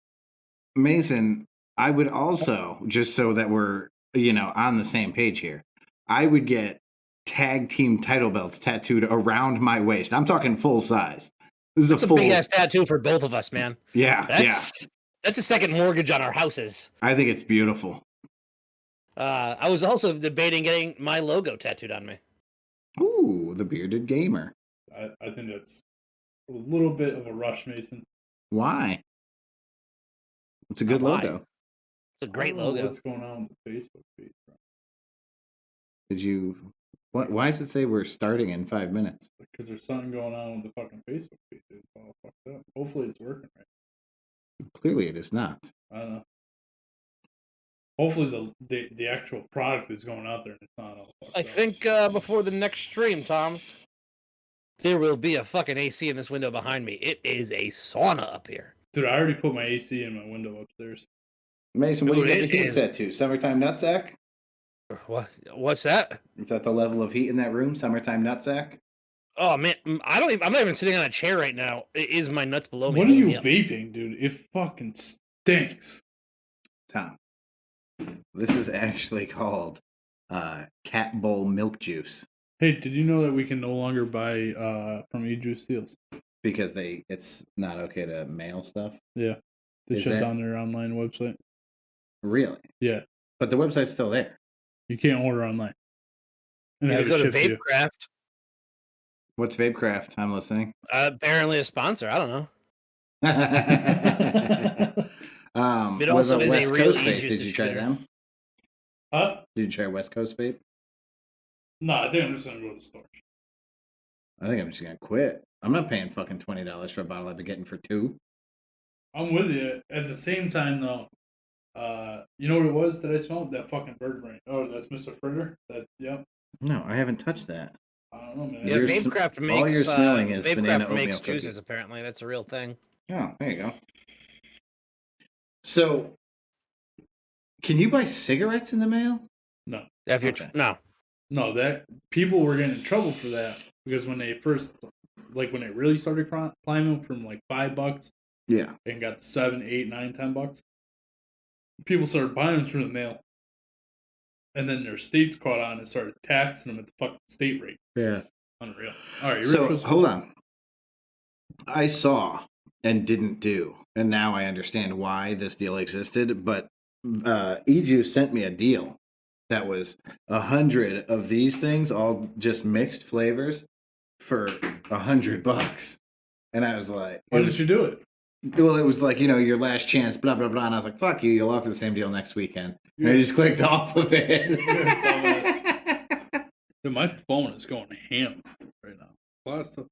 Mason, I would also, just so that we're, on the same page here, I would get tag team title belts tattooed around my waist. I'm talking full size. This is That's a a full big ass tattoo for both of us, man. Yeah, That's a second mortgage on our houses. I think it's beautiful. I was also debating getting my logo tattooed on me. Ooh, the bearded gamer. I think that's a little bit of a rush, Mason. Why? It's a good logo. It's a great I don't know logo. what's going on with the Facebook feed, bro? Did you? What? Why does it say we're starting in 5 minutes? Because there's something going on with the fucking Facebook feed. Dude. It's all fucked up. Hopefully it's working right. Clearly, it is not. I don't know. Hopefully the actual product is going out there and it's not all fucked I up. think before the next stream, Tom, there will be a fucking AC in this window behind me. It is a sauna up here. Dude, I already put my AC in my window upstairs. Mason, what do you Dude, get the it heat is- set to? Summertime nutsack? What's that? Is that the level of heat in that room? Summertime nutsack? Oh man, I'm not even sitting on a chair right now. It is my nuts below me. What are you Yep. vaping, dude? It fucking stinks. Tom, this is actually called cat bowl milk juice Hey, did you know that we can no longer buy from E-Juice Steels? because it's not okay to mail stuff. Yeah. They Is shut that- down their online website. Really? Yeah. But the website's still there. You can't order online. And You have go it to shipped to you. Vapecraft. What's Vapecraft? I'm listening. Apparently a sponsor. I don't know. It What also about is a West real Coast vape? E-juice Did you try distributor. them? Huh? Did you try West Coast vape? No, I think I'm just gonna go to the store. I think I'm just gonna quit. I'm not paying fucking $20 for a bottle I've been getting for 2. I'm with you. At the same time, though, you know what it was that I smelled? That fucking bird brain. Oh, that's Mr. Fritter. Yep. No, I haven't touched that. I don't know, man. Yeah, Your Vapecraft makes all you're smelling is banana Vapecraft oatmeal makes cookie. juices. Apparently, that's a real thing. Oh, there you go. So, can you buy cigarettes in the mail? No. If you're Okay. No, that people were getting in trouble for that because when they first, when they really started climbing from like $5 Yeah. and got to 7, 8, 9, $10, people started buying them through the mail. And then their states caught on and started taxing them at the fucking state rate. Yeah. Unreal. All right, you ready So, for this? hold on. I saw and didn't do, and now I understand why this deal existed, but E-Juice sent me a deal that was 100 of these things, all just mixed flavors, for $100. And I was like, Why did you do it? Well, it was like, your last chance, blah, blah, blah. And I was like, fuck you, you'll offer the same deal next weekend. And I just clicked off of it. You're a dumbass. Dude, my phone is going ham right now. A lot of stuff.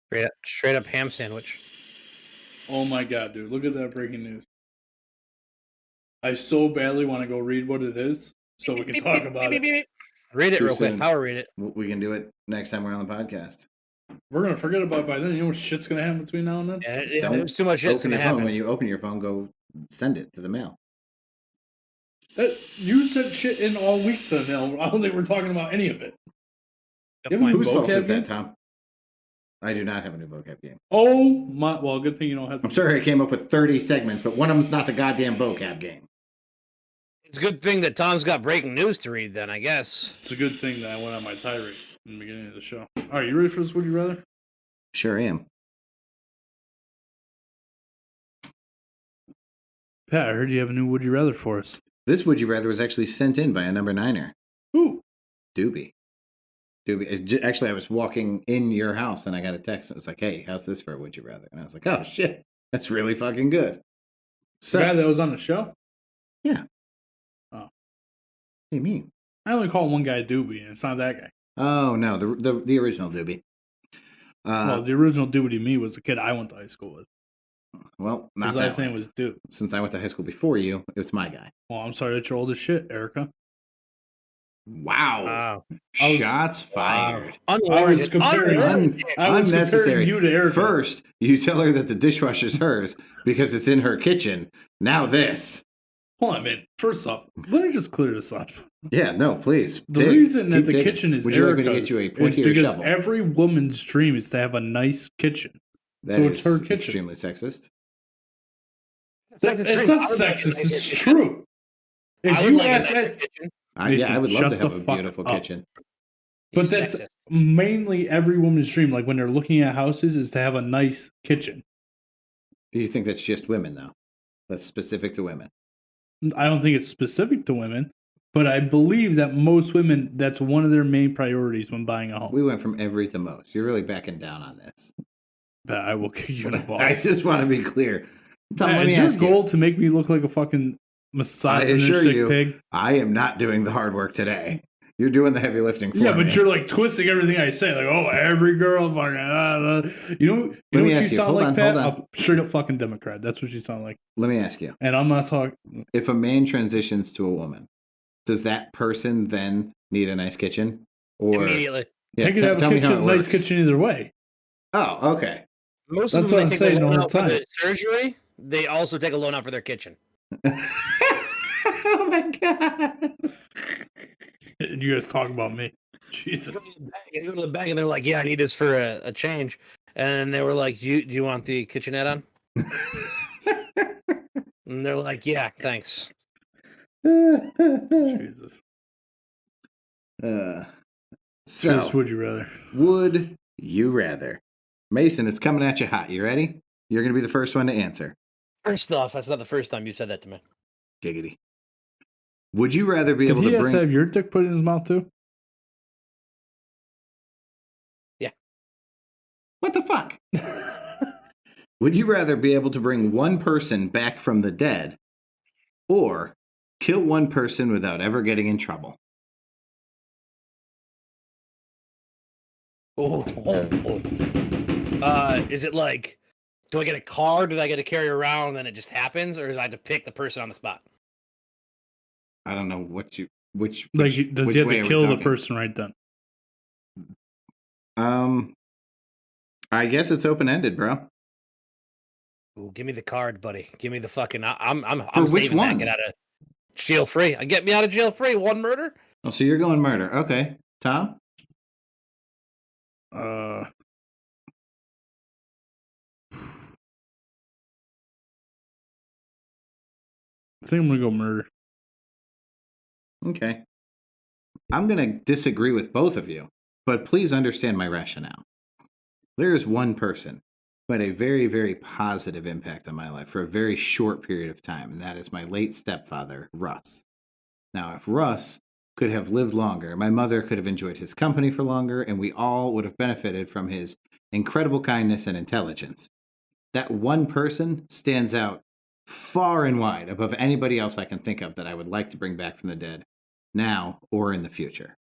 Straight up ham sandwich. Oh my god, dude. Look at that breaking news. I so badly want to go read what it is so we can talk about it. Read it Too real quick. soon. Power read it. We can do it next time we're on the podcast. We're going to forget about it by then. You know what shit's going to happen between now and then? Yeah, Don't there's too much shit's Open gonna your phone. happen. When you open your phone, go send it to the mail. You sent shit in all week to the mail. I don't think we're talking about any of it. Good You have point. any Whose fault vocab is game? that, Tom? I do not have a new vocab game. Oh my! Well, good thing you don't have to. I'm sorry I came up with 30 segments, but one of them's not the goddamn vocab game. It's a good thing that Tom's got breaking news to read. Then I guess. It's a good thing that I went on my tirade in the beginning of the show. All right, you ready for this? Would you rather? Sure am. Pat, I heard you have a new Would You Rather for us. This Would You Rather was actually sent in by a number 9er. Ooh. Doobie. Actually, I was walking in your house and I got a text. It was like, hey, how's this for a Would You Rather? And I was like, oh, shit. That's really fucking good. So, The guy that was on the show? yeah. Oh. What do you mean? I only call one guy Doobie, and it's not that guy. Oh, no, the original Doobie. Well, the original Doobie to me was the kid I went to high school with. Well, not His that last name one. was Doob. Since I went to high school before you, it's my guy. Well, I'm sorry that you're old as shit, Erica. Wow. Wow. Shots fired. I was Unwarranted. comparing, Unwarranted. I was Unnecessary. comparing you to Erica. First, you tell her that the dishwasher's hers because it's in her kitchen. Now this. Hold on, man. First off, let me just clear this up. Yeah, no, please. The dig. reason that Keep the digging. kitchen is Would you like me to Erica's get you a is pointy or because shovel? every woman's dream is to have a nice kitchen. That So is it's her kitchen. extremely sexist. It's not sexist. It's true. If I would you like a ask nicer that, kitchen. I Mason, would love shut to have the a fuck beautiful up. kitchen. But He's that's sexist. mainly every woman's dream. Like when they're looking at houses, is to have a nice kitchen. Do you think that's just women, though? That's specific to women. I don't think it's specific to women, but I believe that most women, that's one of their main priorities when buying a home. We went from every to most. You're really backing down on this. But I will kick you in the balls. I just want to be clear. Tom, let me is your ask goal you. to make me look like a fucking I assure misogynistic you, pig? I am not doing the hard work today. You're doing the heavy lifting for me. Yeah, but you're like twisting everything I say. Like, oh, every girl fucking. You know what you sound like, Pat? A straight up fucking Democrat. That's what you sound like. Let me ask you. And I'm not talking. If a man transitions to a woman, does that person then need a nice kitchen? Or Immediately. Yeah, they could have a kitchen, nice kitchen either way. Oh, okay. Most That's of them, what they I'm take a saying loan all out the for time. the surgery. They also take a loan out for their kitchen. Oh my god. You guys talk about me. Jesus. You go to the bank and they're like, "Yeah, I need this for a change," and they were like, "Do you want the kitchenette on?" And they're like, "Yeah, thanks." Jesus. So, would you rather? Would you rather? Mason, it's coming at you hot. You ready? You're going to be the first one to answer. First off, that's not the first time you said that to me. Giggity. Would you rather be Did able he to have bring... to have your dick put in his mouth too? Yeah. What the fuck? Would you rather be able to bring one person back from the dead or kill one person without ever getting in trouble? Is it like, do I get a card? Do I get to carry around and then it just happens? Or do I have to pick the person on the spot? I don't know what you... Which does he have to kill the person right then? I guess it's open-ended, bro. Ooh, give me the card, buddy. Give me the fucking... I'm which saving one? that. Get out of jail free. Get me out of jail free. One murder? Oh, so you're going murder. Okay. Tom? I think I'm going to go murder. Okay. I'm going to disagree with both of you, but please understand my rationale. There is one person who had a very, very positive impact on my life for a very short period of time, and that is my late stepfather, Russ. Now, if Russ could have lived longer, my mother could have enjoyed his company for longer, and we all would have benefited from his incredible kindness and intelligence. That one person stands out far and wide above anybody else I can think of that I would like to bring back from the dead, now or in the future.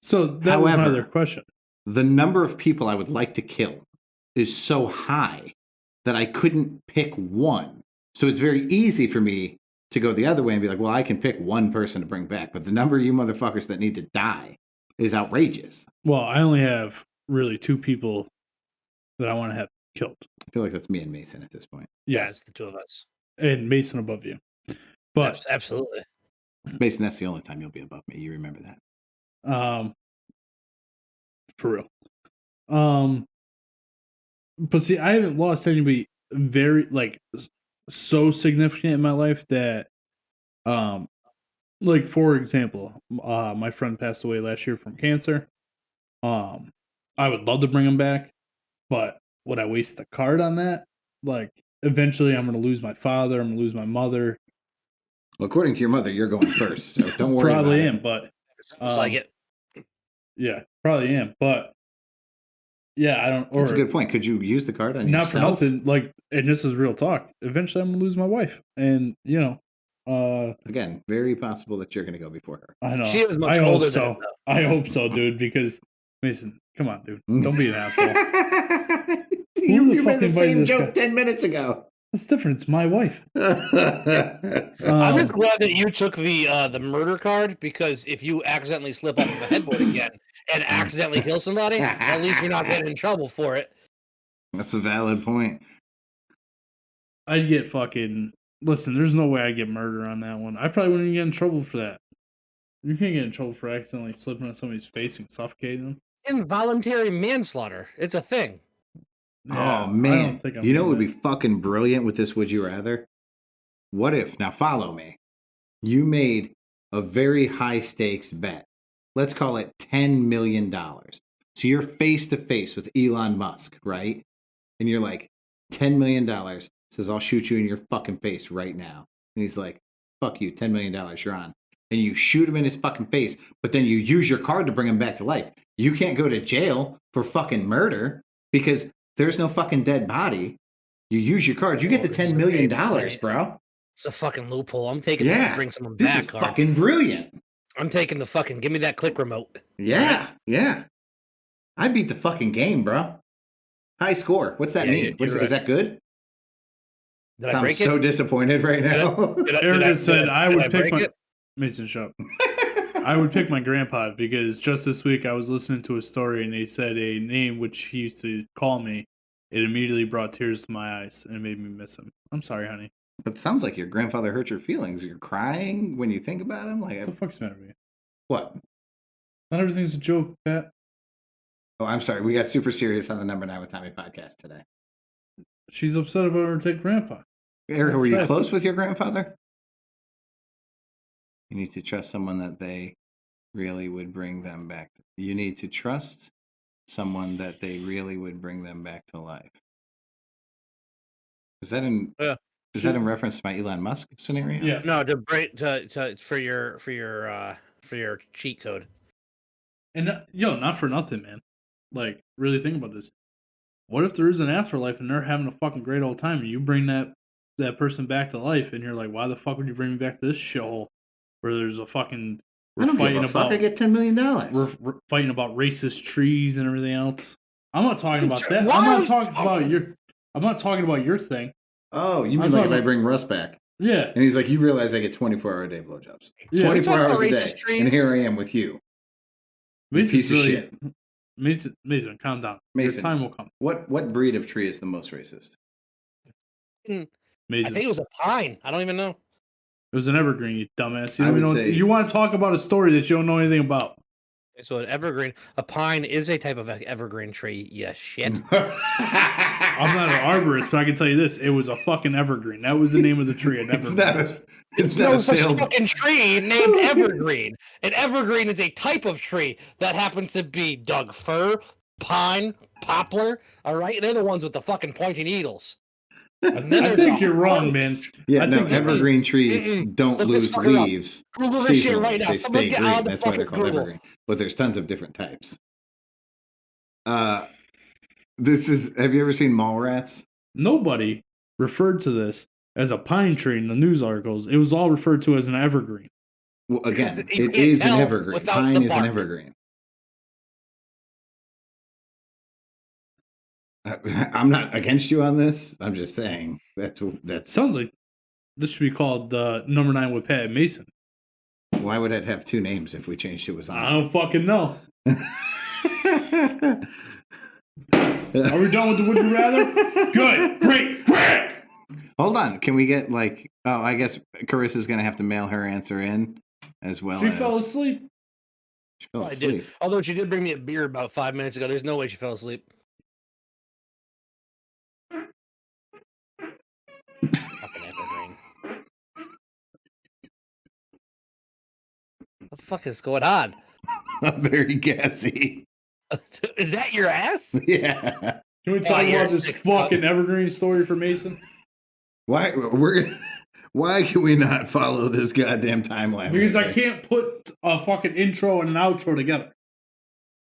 So that was my other question. The number of people I would like to kill is so high that I couldn't pick one. So it's very easy for me to go the other way and be like, well, I can pick one person to bring back. But the number of you motherfuckers that need to die is outrageous. Well, I only have really two people that I want to have killed. I feel like that's me and Mason at this point. Yes, it's the two of us. And Mason above you. But absolutely. Mason, that's the only time you'll be above me. You remember that. For real. But see, I haven't lost anybody very so significant in my life that like for example, my friend passed away last year from cancer. I would love to bring him back, but would I waste the card on that? Like eventually I'm gonna lose my father, I'm gonna lose my mother. Well, according to your mother, you're going first, so don't worry. Probably about am, but sounds like it. Yeah, probably am, but yeah, I don't. Or, that's a good point. Could you use the card on yourself? Not for nothing. Like, and this is real talk. Eventually, I'm gonna lose my wife, and again, very possible that you're gonna go before her. I know. She is much older than so. I hope so, dude. Because Mason, come on, dude, don't be an asshole. You made the same joke 10 minutes ago. It's different. It's my wife. I'm just glad that you took the murder card, because if you accidentally slip off the headboard again and accidentally kill somebody, at least you're not getting in trouble for it. That's a valid point. I'd get fucking... Listen, there's no way I'd get murder on that one. I probably wouldn't get in trouble for that. You can't get in trouble for accidentally slipping on somebody's face and suffocating them. Involuntary manslaughter. It's a thing. Yeah, Oh, I man. don't think I'm You know what would doing be fucking brilliant with this Would You Rather? What if, now follow me, you made a very high stakes bet. Let's call it $10 million. So you're face to face with Elon Musk, right? And you're like, $10 million says, I'll shoot you in your fucking face right now. And he's like, fuck you, $10 million, you're on. And you shoot him in his fucking face, but then you use your card to bring him back to life. You can't go to jail for fucking murder because there's no fucking dead body. You use your card. You get the $10 million, bro. It's a fucking loophole. I'm taking Yeah. the bring someone This back is card. fucking brilliant. I'm taking the fucking give me that click remote. Yeah. Yeah. I beat the fucking game, bro. High score. What's that mean? you're right. Is that good? Did I I'm break so it? disappointed right now. Erica said I would pick break my it? Mason shut up. I would pick my grandpa because just this week I was listening to a story and they said a name which he used to call me. It immediately brought tears to my eyes and it made me miss him. I'm sorry, honey. But it sounds like your grandfather hurt your feelings. You're crying when you think about him. Like, What the fuck's the matter with you? what? Not everything's a joke, Pat. Oh, I'm sorry. We got super serious on the Number 9 with Tommy podcast today. She's upset about her dead grandpa. Erica, were you sad. close with your grandfather? You need to trust someone that they really would bring them back. You need to trust someone that they really would bring them back to life. Is that in? Yeah. Is that in reference to my Elon Musk scenario? Yes. No, to break to for your cheat code. And not for nothing, man. Like, really think about this. What if there is an afterlife and they're having a fucking great old time and you bring that person back to life and you're like, why the fuck would you bring me back to this shithole where there's a fucking I don't give a fuck. I get $10 million. we're fighting about racist trees and everything else. I'm not talking about that. Why I'm are not we talking about talking- your. I'm not talking about your thing. Oh, you I'm mean like if talking- I bring Russ back? Yeah. And he's like, you realize I get 24-hour a day blowjobs. Yeah. 24 talking hours about a racist day. trees? And here I am with you. You piece of shit. Mason, calm down. Mason. Your time will come. What breed of tree is the most racist? I Mason. think it was a pine. I don't even know. It was an evergreen, you dumbass. I would You say- you want to talk about a story that you don't know anything about. So an evergreen, a pine is a type of evergreen tree. Yeah, shit. I'm not an arborist, but I can tell you this: it was a fucking evergreen. That was the name of the tree. An evergreen. It's No not a such sale. fucking tree named evergreen. An evergreen is a type of tree that happens to be Doug fir, pine, poplar. All right, they're the ones with the fucking pointy needles. And then I there's think a you're wrong, bunch. man. Yeah, I no, think you're evergreen trees don't Look this lose fucker up. leaves. Google this shit seasonally. right now. They Someone stay get green. on the That's why they're fucking called Google. evergreen. But there's tons of different types. This is. Have you ever seen mall rats? Nobody referred to this as a pine tree in the news articles. It was all referred to as an evergreen. Well, Because again, you it can't is an tell evergreen. without Pine the is an bark. evergreen. I'm not against you on this. I'm just saying that's. Sounds like this should be called Number 9 with Pat and Mason. Why would it have two names if we changed it? Was I don't fucking know. Are we done with the Would You Rather? Good. Great. Hold on. Can we get like? Oh, I guess Carissa's gonna have to mail her answer in as well. She as, fell asleep. She fell I asleep. did. Although she did bring me a beer about 5 minutes ago. There's no way she fell asleep. Fucking evergreen. What the fuck is going on? I'm very gassy. Is that your ass? Yeah. Can we talk you're about this sick fucking evergreen story for Mason? Why Why can we not follow this goddamn timeline? Because I right? can't put a fucking intro and an outro together.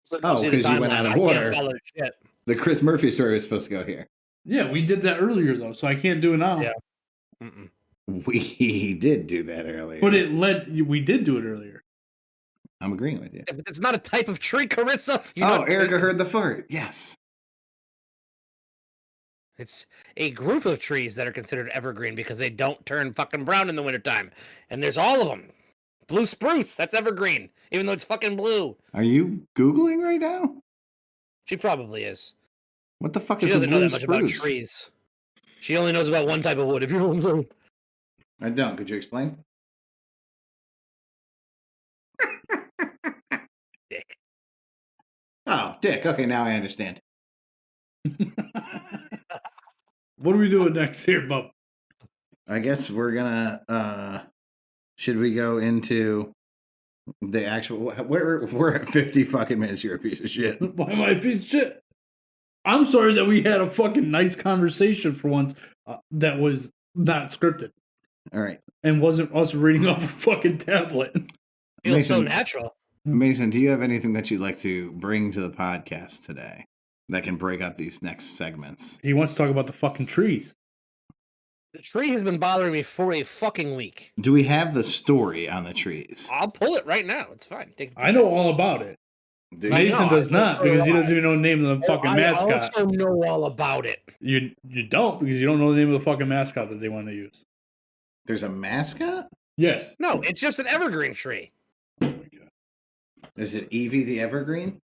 So Oh, see the 'cause you went timeline. out of I can't order. follow shit. The Chris Murphy story was supposed to go here. Yeah, we did that earlier though, so I can't do it now. Yeah. Mm-mm. We did do that earlier. But we did do it earlier. I'm agreeing with you. Yeah, but it's not a type of tree, Carissa. Erica heard the fart. Yes. It's a group of trees that are considered evergreen because they don't turn fucking brown in the wintertime. And there's all of them. Blue spruce, that's evergreen, even though it's fucking blue. Are you Googling right now? She probably is. What the fuck She is a doesn't know blue that much about spruce? trees. She only knows about one type of wood, if you know what I'm saying. I don't. Could you explain? Dick. Oh, Dick. Okay, now I understand. What are we doing next here, Bub? I guess we're gonna. Should we go into the actual? We're at 50 fucking minutes. You're a piece of shit. Why am I a piece of shit? I'm sorry that we had a fucking nice conversation for once that was not scripted All right. and wasn't us reading off a fucking tablet. Feels so natural. Mason, do you have anything that you'd like to bring to the podcast today that can break up these next segments? He wants to talk about the fucking trees. The tree has been bothering me for a fucking week. Do we have the story on the trees? I'll pull it right now. It's fine. I know all about it. Mason does not because he doesn't even know the name of the fucking mascot. I also know all about it. You don't because you don't know the name of the fucking mascot that they want to use. There's a mascot? Yes. No, it's just an evergreen tree. Oh my God. Is it Evie the Evergreen?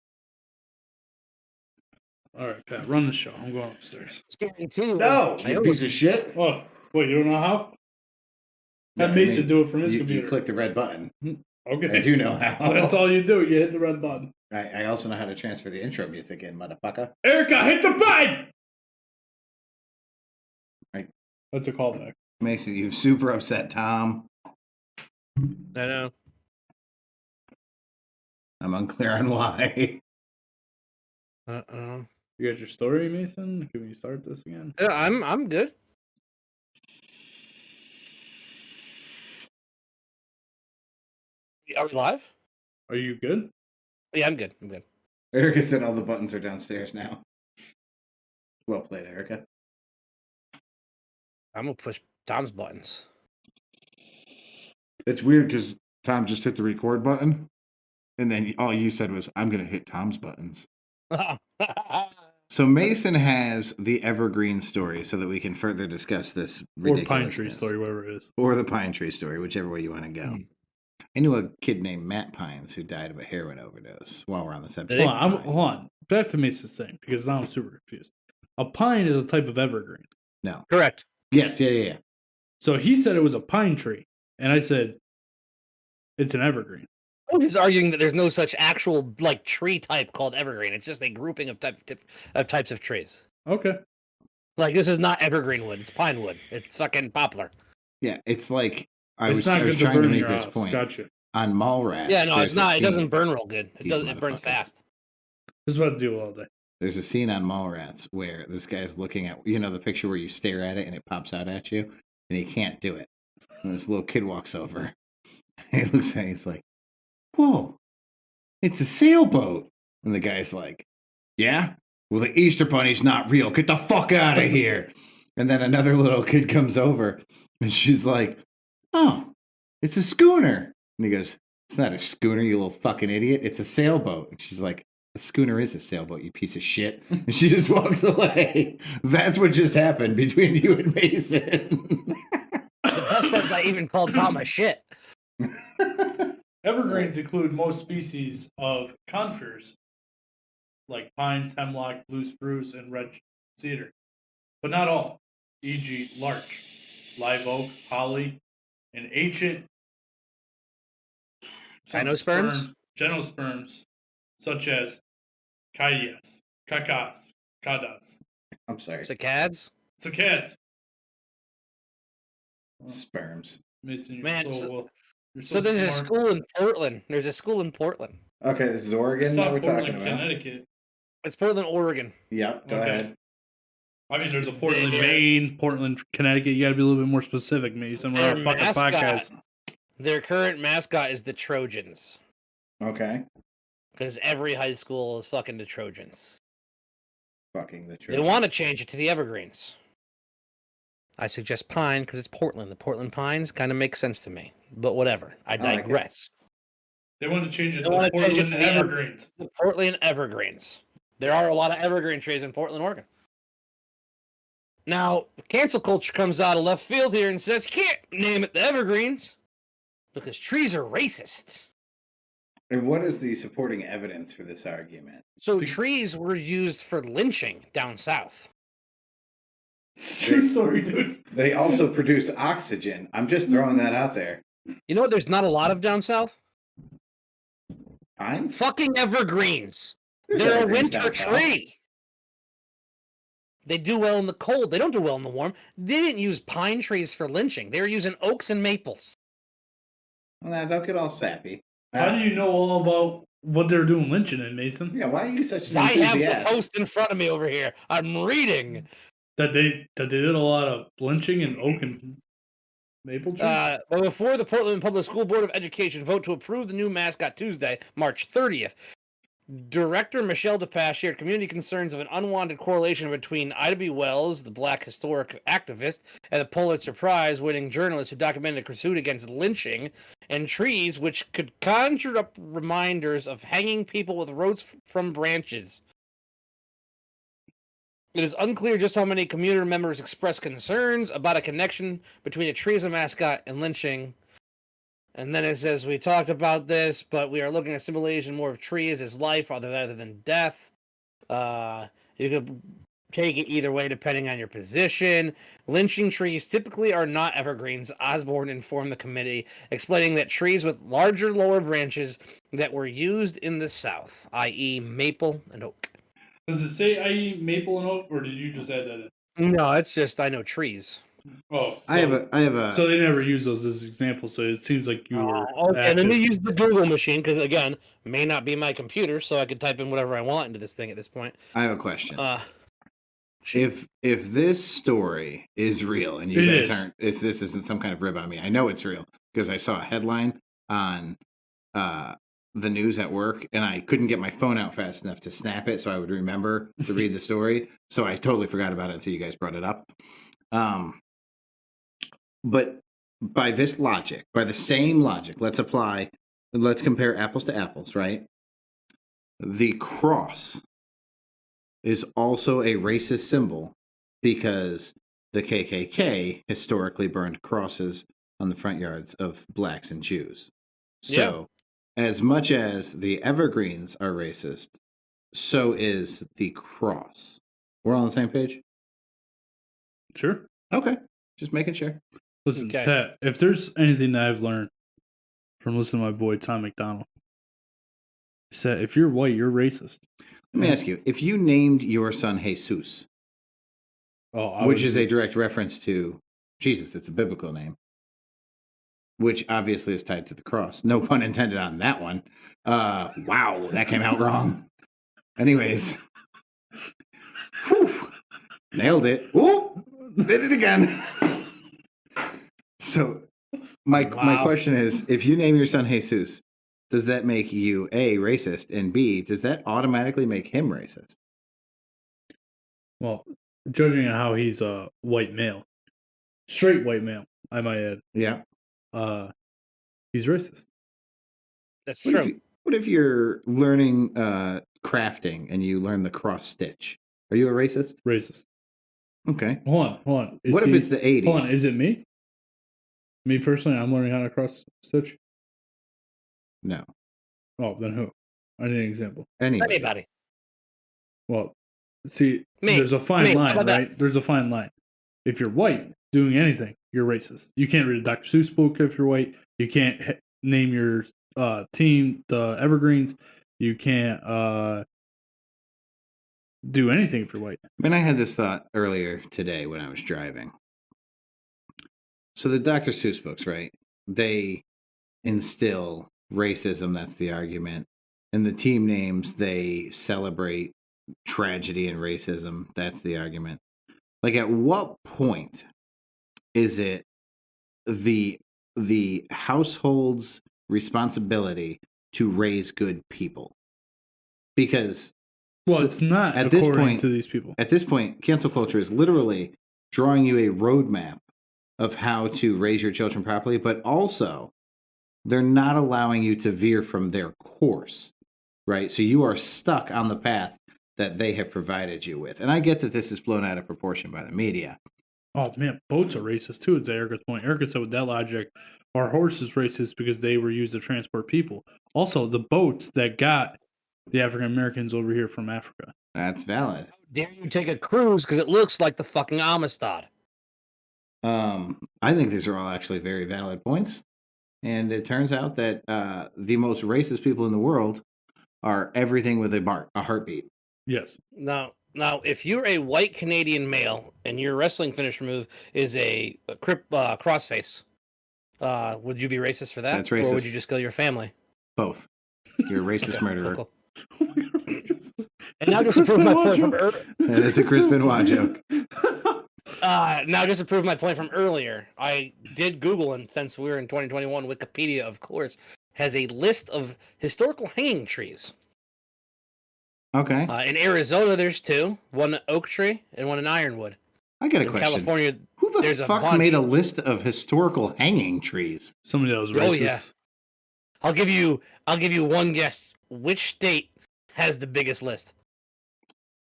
All right, Pat, run the show. I'm going upstairs. No, you piece of shit. Oh, wait, you don't know how? No, Have Mason do it from his computer. You click the red button. Okay. I do know how. That's all you do. You hit the red button. I also know how to transfer the intro music in, motherfucker. Erica, hit the button! Right. That's a callback. Mason, you super upset Tom. I know. I'm unclear on why. Uh-oh. You got your story, Mason? Can we start this again? Yeah, I'm good. Are we live? Are you good? Yeah, I'm good. I'm good. Erica said all the buttons are downstairs now. Well played, Erica. I'm gonna push Tom's buttons. It's weird because Tom just hit the record button, and then all you said was, I'm going to hit Tom's buttons. So Mason has the Evergreen story so that we can further discuss this ridiculousness. Or Pine Tree story, whatever it is. Or the Pine Tree story, whichever way you want to go. I knew a kid named Matt Pines who died of a heroin overdose while we're on the subject. Hold on. Back to Mason's thing, because now I'm super confused. A pine is a type of evergreen. No. Correct. Yes, yeah. So he said it was a pine tree, and I said it's an evergreen. He's arguing that there's no such actual like tree type called evergreen. It's just a grouping of types of trees. Okay. Like this is not evergreen wood. It's pine wood. It's fucking poplar. Yeah, it's like I It's was not trying good to burn in make your this house. point. Gotcha. On Mallrats. Yeah, no, there's it's a not. It scene- doesn't burn real good. It These does. It burns motherfuckers. fast. This is what I do all day. There's a scene on Mallrats where this guy's looking at, you know, the picture where you stare at it and it pops out at you, and he can't do it. And this little kid walks over. And he looks at it, he's like, whoa, it's a sailboat. And the guy's like, yeah? Well, the Easter Bunny's not real. Get the fuck out of here. And then another little kid comes over, and she's like, oh, it's a schooner. And he goes, it's not a schooner, you little fucking idiot. It's a sailboat. And she's like, a schooner is a sailboat, you piece of shit. And she just walks away. That's what just happened between you and Mason. The best part is I even called Tom a shit. Evergreens include most species of conifers, like pines, hemlock, blue spruce, and red cedar, but not all, e.g. larch, live oak, holly, and ancient genosperms, such as cacas. I'm sorry. Cicads? Cicads. Sperms. Mason, you're Man, you're So there's a smart. school in Portland. There's a school in Portland. Okay, this is Oregon It's that not we're Portland, talking about. Connecticut. It's Portland, Oregon. Yep, go Okay. ahead. I mean, there's a Portland, Maine, Portland, Connecticut. You got to be a little bit more specific, Mason. We're on a fucking podcast. Their current mascot is the Trojans. Okay. Because every high school is fucking the Trojans. Fucking the truth. They want to change it to the Evergreens. I suggest pine because it's Portland. The Portland pines kind of make sense to me. But whatever. I like it. digress. They want to change it They to wanna change it Portland to the Evergreens. The Portland Evergreens. There are a lot of evergreen trees in Portland, Oregon. Now, the cancel culture comes out of left field here and says, you can't name it the Evergreens because trees are racist. And what is the supporting evidence for this argument? So trees were used for lynching down south. True story, dude. They also produce oxygen. I'm just throwing that out there. You know what there's not a lot of down south? Pines? Fucking evergreens. There's They're a evergreens winter down south. tree. They do well in the cold. They don't do well in the warm. They didn't use pine trees for lynching. They were using oaks and maples. Well, now, don't get all sappy. How do you know all about what they're doing lynching in, Mason? Yeah, why are you such an I have enthusiast? the post in front of me over here. I'm reading. That they did a lot of lynching in oak and maple trees? But before the Portland Public School Board of Education vote to approve the new mascot Tuesday, March 30th, Director Michelle DePass shared community concerns of an unwanted correlation between Ida B. Wells, the black historic activist, and the Pulitzer Prize-winning journalist who documented a pursuit against lynching and trees, which could conjure up reminders of hanging people with ropes from branches. It is unclear just how many community members expressed concerns about a connection between a tree as a mascot and lynching. And then it says, we talked about this, but we are looking at simulation more of trees as life rather than death. You could take it either way depending on your position. Lynching trees typically are not evergreens. Osborne informed the committee, explaining that trees with larger lower branches that were used in the South, i.e. maple and oak. Does it say i.e. maple and oak, or did you just add that in? No, it's just I know trees. Oh, so, I have a. So they never use those as examples. So it seems like you were. Okay, and then they use the Google machine because again, may not be my computer, so I could type in whatever I want into this thing at this point. I have a question. Shoot. If this story is real and you It guys is. aren't, if this isn't some kind of rib on me, I know it's real because I saw a headline on the news at work and I couldn't get my phone out fast enough to snap it so I would remember to read the story. So I totally forgot about it until you guys brought it up. But by this logic, by the same logic, let's compare apples to apples, right? The cross is also a racist symbol because the KKK historically burned crosses on the front yards of blacks and Jews. So, as much as the Evergreens are racist, so is the cross. We're all on the same page? Sure. Okay. Just making sure. Listen, Okay. Pat, if there's anything that I've learned from listening to my boy Tom McDonald, he said if you're white, you're racist. Let me ask you, if you named your son Jesus, which is a direct reference to Jesus, it's a biblical name, which obviously is tied to the cross. No pun intended on that one. Wow, that came out wrong. Anyways. Whew, nailed it. Ooh, did it again. So my question is, if you name your son Jesus, does that make you A, racist, and B, does that automatically make him racist? Well, judging on how he's a white male, straight white male, I might add. Yeah. He's racist. That's true. What if you're learning crafting and you learn the cross stitch? Are you a racist? Racist. Okay. Hold on. What if it's the 80s? Hold on, is it me? Me personally, I'm learning how to cross stitch? No. Oh, then who? I need an example. Anybody. Well, see, Me. there's a fine line, How about right? There's a fine line. If you're white doing anything, you're racist. You can't read a Dr. Seuss book if you're white. You can't name your team the Evergreens. You can't do anything if you're white. I mean, I had this thought earlier today when I was driving. So the Dr. Seuss books, right? They instill racism. That's the argument. And the team names, they celebrate tragedy and racism. That's the argument. Like, at what point is it the household's responsibility to raise good people? Because it's not at this according point to these people. At this point, cancel culture is literally drawing you a roadmap of how to raise your children properly, but also they're not allowing you to veer from their course, right? So you are stuck on the path that they have provided you with. And I get that this is blown out of proportion by the media. Oh, man, boats are racist, too, to Erica's point. Erica said with that logic, our horse is racist because they were used to transport people. Also, the boats that got the African Americans over here from Africa. That's valid. How dare you take a cruise because it looks like the fucking Amistad? I think these are all actually very valid points. And it turns out that the most racist people in the world are everything with a heartbeat. Yes. Now, if you're a white Canadian male and your wrestling finisher move is a crossface, would you be racist for that? That's Or would racist. you just kill your family? Both. You're a racist Okay, murderer. cool. And That's now a just to Chris prove my Benoit point from joke. That is a Chris Benoit joke. now just to prove my point from earlier, I did Google, and since we're in 2021, Wikipedia, of course, has a list of historical hanging trees. Okay. In Arizona, there's two: one oak tree and one an ironwood. I got a In question. California, Who the there's a fuck bunch. made a list of historical hanging trees? Somebody that was racist. Oh yeah. I'll give you one guess. Which state has the biggest list?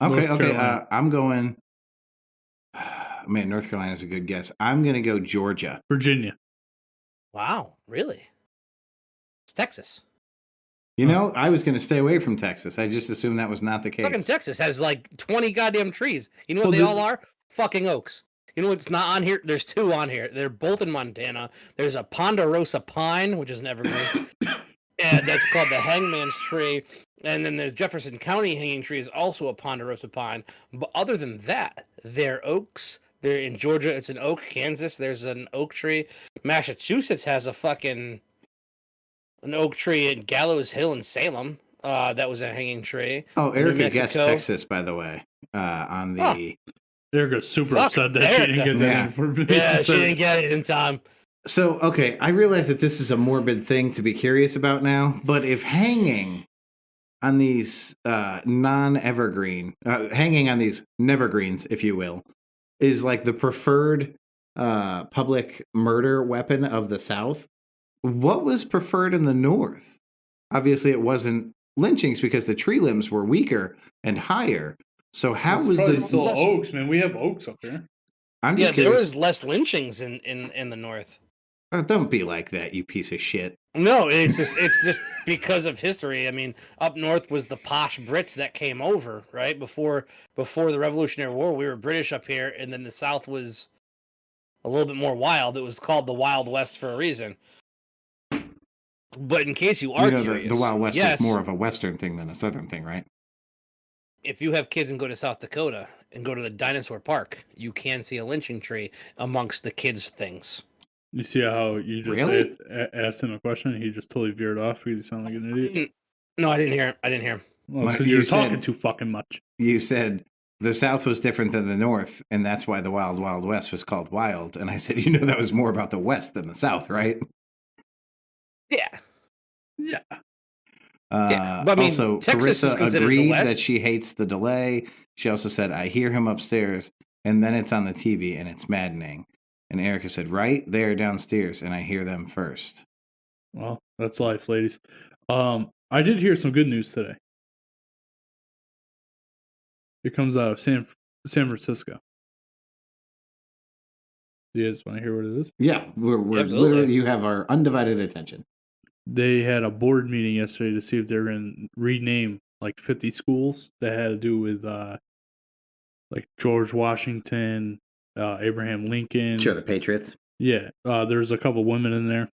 Okay, North Carolina. I'm going. Man, North Carolina is a good guess. I'm going to go Georgia. Virginia. Wow, really? It's Texas. You know, I was going to stay away from Texas. I just assumed that was not the case. Fucking Texas has like 20 goddamn trees. You know what Well, they this- all are? Fucking oaks. You know what's not on here? There's two on here. They're both in Montana. There's a ponderosa pine, which is an evergreen, and that's called the hangman's tree. And then there's Jefferson County hanging tree is also a ponderosa pine. But other than that, they're oaks. They're in Georgia. It's an oak. Kansas, there's an oak tree. Massachusetts has a fucking an oak tree at Gallows Hill in Salem. That was a hanging tree. Oh, In New Erica guessed Mexico- Texas, by the way, on the. Erica's super Fuck upset that she didn't Erica. get that. Yeah. information. Yeah, she didn't get it in time. So, okay, I realize that this is a morbid thing to be curious about now, but if hanging on these non-evergreen, hanging on these nevergreens, if you will, is like the preferred public murder weapon of the South, what was preferred in the North? Obviously, it wasn't lynchings because the tree limbs were weaker and higher. So how It's was probably the? still less- oaks, man? We have oaks up here. I'm Yeah, just there curious. was less lynchings in the North. Oh, don't be like that, you piece of shit. No, it's just because of history. I mean, up north was the posh Brits that came over, right? Before the Revolutionary War, we were British up here, and then the South was a little bit more wild. It was called the Wild West for a reason. But in case you are You know, curious, the Wild West yes, was more of a Western thing than a Southern thing, right? if you have kids and go to South Dakota and go to the dinosaur park, you can see a lynching tree amongst the kids' things. You see how you just Really? asked him a question and he just totally veered off because he sounded like an idiot? No, I didn't hear him. I didn't hear him. Well, it's What because you you're talking said- too fucking much. You said the South was different than the North, and that's why the Wild Wild West was called wild. And I said, you know, that was more about the West than the South, right? Yeah. Yeah. Yeah, but I mean, Also, Texas is Carissa considered the agreed West. that she hates the delay. She also said, I hear him upstairs, and then it's on the TV, and it's maddening. And Erica said, right, they're downstairs, and I hear them first. Well, that's life, ladies. I did hear some good news today. It comes out of San Francisco. Do you guys want to hear what it is? Yeah, we're Absolutely. literally, you have our undivided attention. They had a board meeting yesterday to see if they're going to rename like 50 schools that had to do with like George Washington, Abraham Lincoln. Sure, the Patriots. Yeah, there's a couple women in there,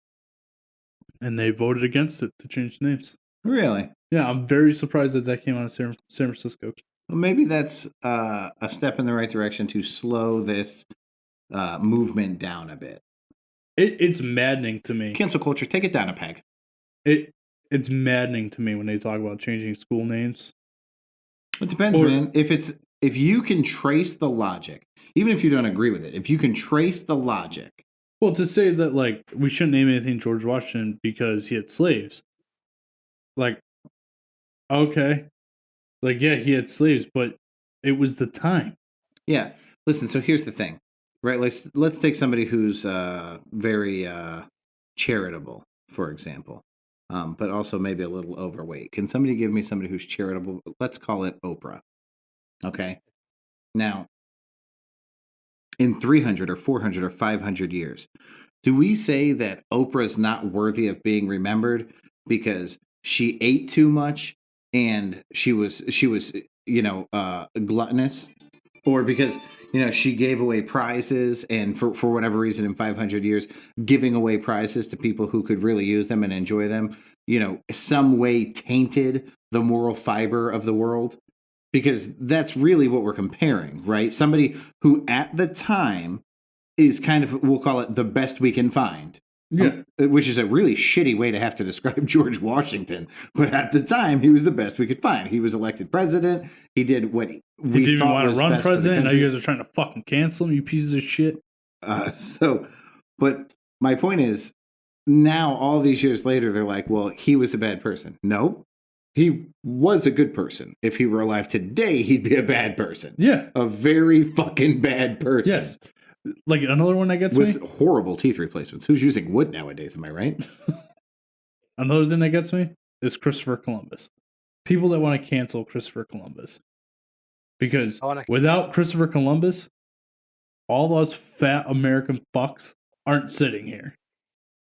and they voted against it to change the names. Really? Yeah, I'm very surprised that came out of San Francisco. Well, maybe that's a step in the right direction to slow this movement down a bit. It's maddening to me. Cancel culture, take it down a peg. It's maddening to me when they talk about changing school names. It depends, man. If you can trace the logic, even if you don't agree with it, if you can trace the logic. Well, to say that like we shouldn't name anything George Washington because he had slaves. Like, okay. Like, yeah, he had slaves, but it was the time. Yeah. Listen, so here's the thing. Right? Let's take somebody who's very charitable, for example. But also maybe a little overweight. Can somebody give me somebody who's charitable? Let's call it Oprah. Okay. Now, in 300 or 400 or 500 years, do we say that Oprah is not worthy of being remembered because she ate too much and she was gluttonous, or because she gave away prizes, and for whatever reason in 500 years giving away prizes to people who could really use them and enjoy them some way tainted the moral fiber of the world? because that's really what we're comparing, right? Somebody who at the time is kind of, we'll call it the best we can find. Yeah. Which is a really shitty way to have to describe George Washington. But at the time, he was the best we could find. He was elected president. He did what He we didn't even thought want was to run best for the president. Now country. you guys are trying to fucking cancel him, you pieces of shit. But my point is, now all these years later, they're like, well, he was a bad person. No, he was a good person. If he were alive today, he'd be a bad person. Yeah. A very fucking bad person. Yes. Like another one that gets With me? horrible teeth replacements. Who's using wood nowadays? Am I right? Another thing that gets me is Christopher Columbus. People that want to cancel Christopher Columbus. Because without Christopher Columbus, all those fat American fucks aren't sitting here.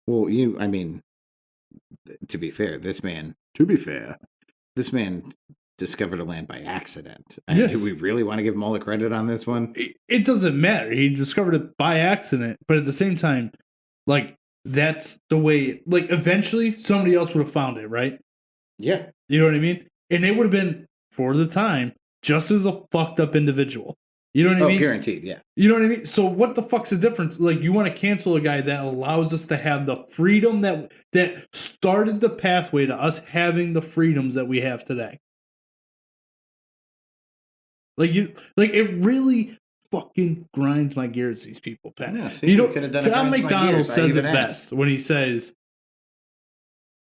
Well, to be fair, this man discovered a land by accident. Yes. Do we really want to give him all the credit on this one? It doesn't matter. He discovered it by accident, but at the same time, like, that's the way, like, eventually somebody else would have found it, right? Yeah. You know what I mean? And it would have been, for the time, just as a fucked up individual. You know what I mean? Guaranteed, yeah. You know what I mean? So what the fuck's the difference? Like, you want to cancel a guy that allows us to have the freedom that started the pathway to us having the freedoms that we have today. It really fucking grinds my gears, these people, Pat. Yeah, see, you could have done Tom it. McDonald says it best when he says,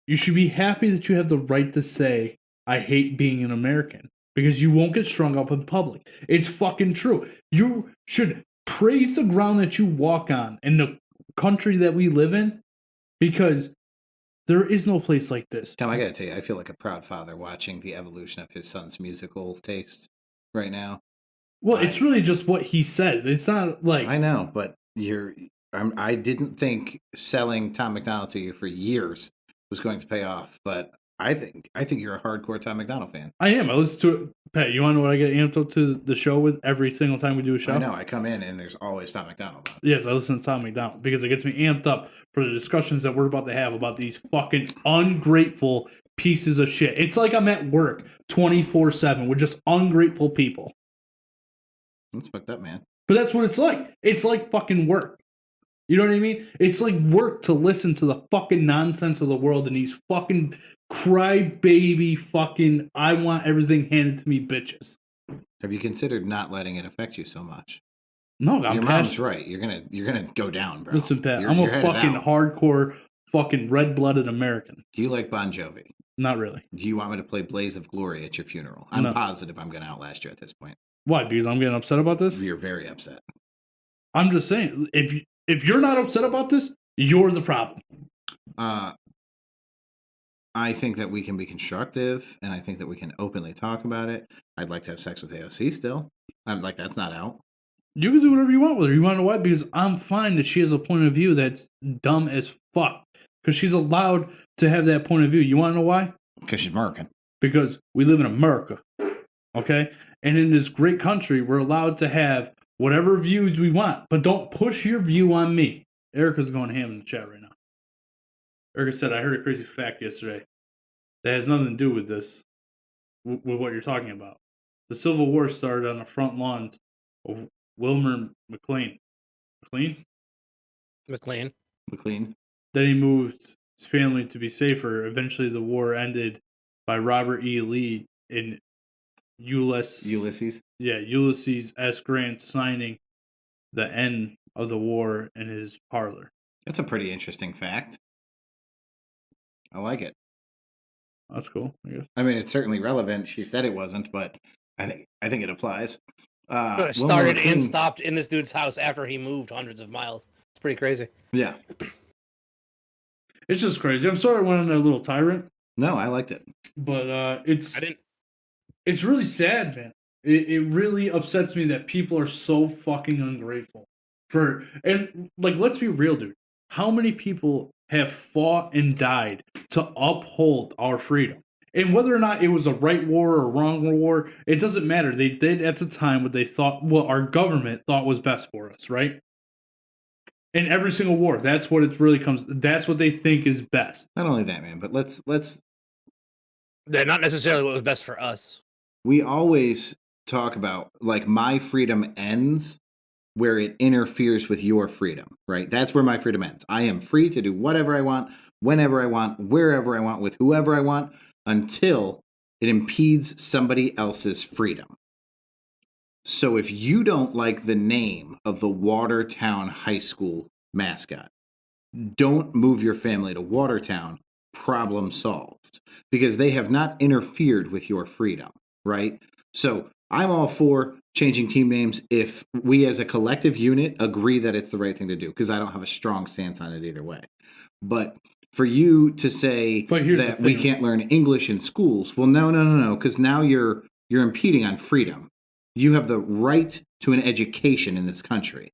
you should be happy that you have the right to say, I hate being an American, because you won't get strung up in public. It's fucking true. You should praise the ground that you walk on in the country that we live in, because there is no place like this. Tom, I gotta tell you, I feel like a proud father watching the evolution of his son's musical taste right now. Well, it's really just what he says. It's not like... I know, but I didn't think selling Tom McDonald to you for years was going to pay off, but I think you're a hardcore Tom McDonald fan. I am. I listen to it. Pat, you want to know what I get amped up to the show with every single time we do a show? I know. I come in and there's always Tom McDonald on. Yes, I listen to Tom McDonald because it gets me amped up for the discussions that we're about to have about these fucking ungrateful pieces of shit. It's like I'm at work 24/7 with just ungrateful people. That's fucked up, man. But that's what it's like. It's like fucking work. You know what I mean? It's like work to listen to the fucking nonsense of the world and these fucking crybaby fucking I want everything handed to me bitches. Have you considered not letting it affect you so much? No, your mom's right. You're gonna go down, bro. Listen, Pat, I'm a fucking hardcore, fucking red-blooded American. Do you like Bon Jovi? Not really. Do you want me to play Blaze of Glory at your funeral? I'm positive I'm gonna outlast you at this point. Why? Because I'm getting upset about this? You're very upset. I'm just saying, if you're not upset about this, you're the problem. I think that we can be constructive, and I think that we can openly talk about it. I'd like to have sex with AOC still. I'm like, that's not out. You can do whatever you want with her. You want to know why? Because I'm fine that she has a point of view that's dumb as fuck. Because she's allowed to have that point of view. You want to know why? Because she's American. Because we live in America. Okay? And in this great country, we're allowed to have whatever views we want. But don't push your view on me. Erica's going ham in the chat right now. Erica said, I heard a crazy fact yesterday that has nothing to do with this, with what you're talking about. The Civil War started on the front lawns of Wilmer McLean. McLean. Then he moved his family to be safer. Eventually, the war ended by Robert E. Lee in Ulysses S. Grant signing the end of the war in his parlor. That's a pretty interesting fact. I like it. That's cool, I guess. I mean, it's certainly relevant. She said it wasn't, but I think it applies. Started and stopped in this dude's house after he moved hundreds of miles. It's pretty crazy. Yeah. It's just crazy. I'm sorry I went on that little tyrant. No, I liked it. But it's really sad, man. It really upsets me that people are so fucking ungrateful. And let's be real, dude. How many people have fought and died to uphold our freedom? And whether or not it was a right war or a wrong war, it doesn't matter. They did at the time what our government thought was best for us, right? In every single war, that's what it really comes. That's what they think is best. Not only that, man, but let's. They're not necessarily what was best for us. we always talk about like my freedom ends where it interferes with your freedom, right? That's where my freedom ends. I am free to do whatever I want, whenever I want, wherever I want, with whoever I want, until it impedes somebody else's freedom. So if you don't like the name of the Watertown High School mascot, don't move your family to Watertown, problem solved, because they have not interfered with your freedom, right? So I'm all for changing team names if we as a collective unit agree that it's the right thing to do, because I don't have a strong stance on it either way. But for you to say that we can't learn English in schools, well, no, because now you're impeding on freedom. You have the right to an education in this country.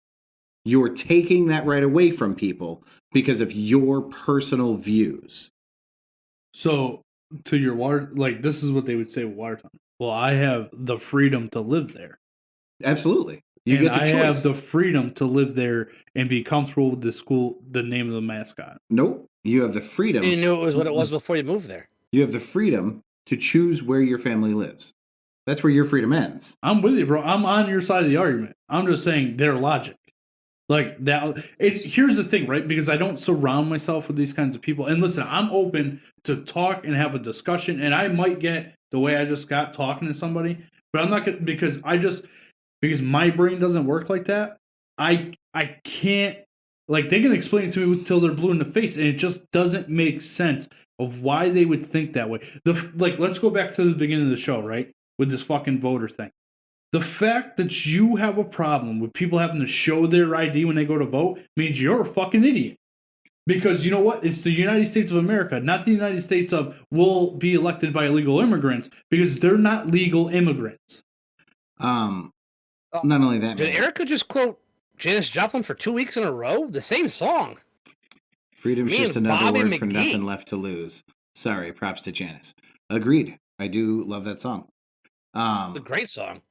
You're taking that right away from people because of your personal views. So, to your water, like this is what they would say with Watertown. Well, I have the freedom to live there. Absolutely. You get the choice. I have the freedom to live there and be comfortable with the school, the name of the mascot. Nope. You have the freedom. You knew it was what it was before you moved there. You have the freedom to choose where your family lives. That's where your freedom ends. I'm with you, bro. I'm on your side of the argument. I'm just saying their logic. Like that. Here's the thing, right? Because I don't surround myself with these kinds of people. And listen, I'm open to talk and have a discussion. And I might get the way I just got talking to somebody, but I'm not gonna because my brain doesn't work like that. I can't, like, they can explain it to me till they're blue in the face, and it just doesn't make sense of why they would think that way. Let's go back to the beginning of the show, right? With this fucking voter thing. The fact that you have a problem with people having to show their ID when they go to vote means you're a fucking idiot. Because you know what? It's the United States of America, not the United States of will be elected by illegal immigrants, because they're not legal immigrants. Not only that, did Erica just quote Janis Joplin for 2 weeks in a row? The same song. Freedom's just another word for nothing left to lose. Sorry, props to Janis. Agreed. I do love that song. It's a great song.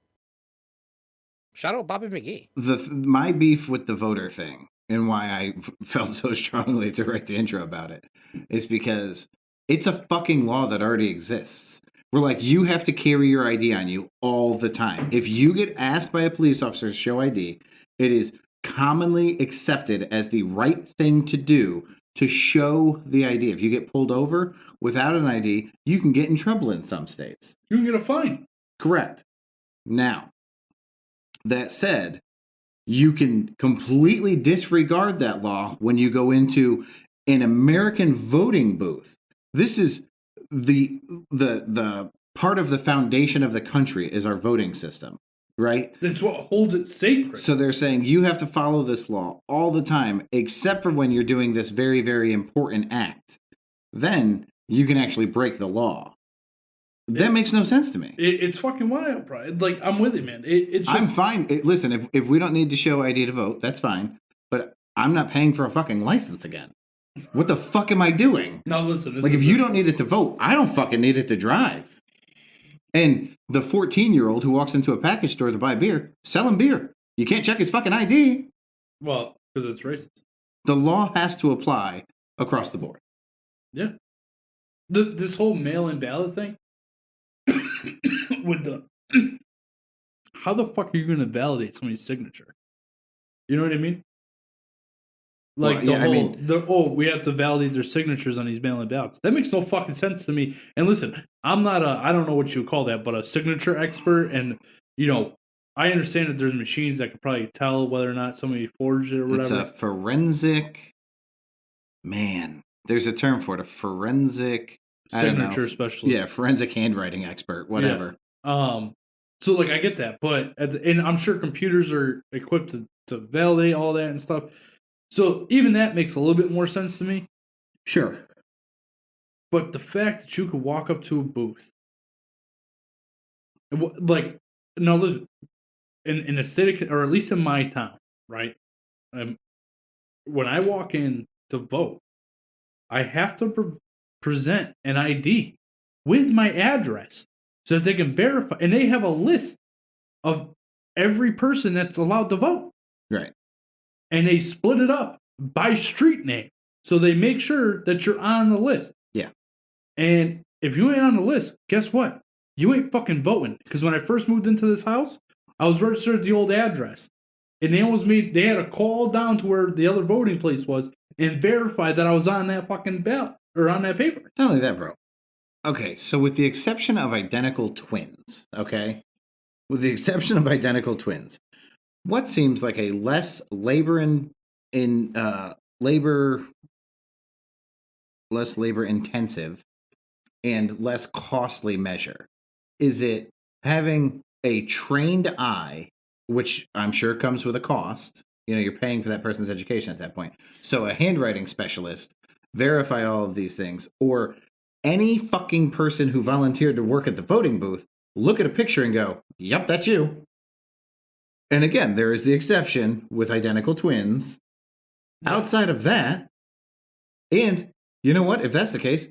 Shout out Bobby McGee. My beef with the voter thing and why I felt so strongly to write the intro about it is because it's a fucking law that already exists. We're like, you have to carry your ID on you all the time. If you get asked by a police officer to show ID, it is commonly accepted as the right thing to do to show the ID. If you get pulled over without an ID, you can get in trouble in some states. You can get a fine. Correct. Now, that said, you can completely disregard that law when you go into an American voting booth. This is the part of the foundation of the country is our voting system, right? That's what holds it sacred. So they're saying you have to follow this law all the time, except for when you're doing this very, very important act. Then you can actually break the law. That makes no sense to me. It's fucking wild, bro. Like, I'm with you, man. It's just... I'm fine. Listen, if we don't need to show ID to vote, that's fine. But I'm not paying for a fucking license again. What the fuck am I doing? No, listen. Like, if you don't need it to vote, I don't fucking need it to drive. And the 14-year-old who walks into a package store to buy beer, sell him beer. You can't check his fucking ID. Well, because it's racist. The law has to apply across the board. Yeah. This whole mail-in ballot thing, with the how the fuck are you going to validate somebody's signature? You know what I mean? Like, we have to validate their signatures on these mail-in ballots. That makes no fucking sense to me. And listen, I'm not I don't know what you would call that, but a signature expert. And, I understand that there's machines that could probably tell whether or not somebody forged it or whatever. It's a forensic, there's a term for it, a forensic signature specialist. Yeah, forensic handwriting expert, whatever. Yeah. So, like, I get that, but and I'm sure computers are equipped to validate all that and stuff. So even that makes a little bit more sense to me. Sure. But the fact that you could walk up to a booth, like, no, in a state, or at least in my town, right? When I walk in to vote, I have to present an ID with my address so that they can verify. And they have a list of every person that's allowed to vote. Right. And they split it up by street name. So they make sure that you're on the list. Yeah. And if you ain't on the list, guess what? you ain't fucking voting. Because when I first moved into this house, I was registered at the old address. And they had to call down to where the other voting place was and verify that I was on that fucking ballot or on that paper. Not only that, bro. Okay, so with the exception of identical twins, okay? With the exception of identical twins, what seems like a less labor intensive and less costly measure? Is it having a trained eye, which I'm sure comes with a cost? You know, you're paying for that person's education at that point. So a handwriting specialist, verify all of these things, or any fucking person who volunteered to work at the voting booth, look at a picture and go, yep, that's you. And again, there is the exception with identical twins. Outside of that, and you know what? If that's the case,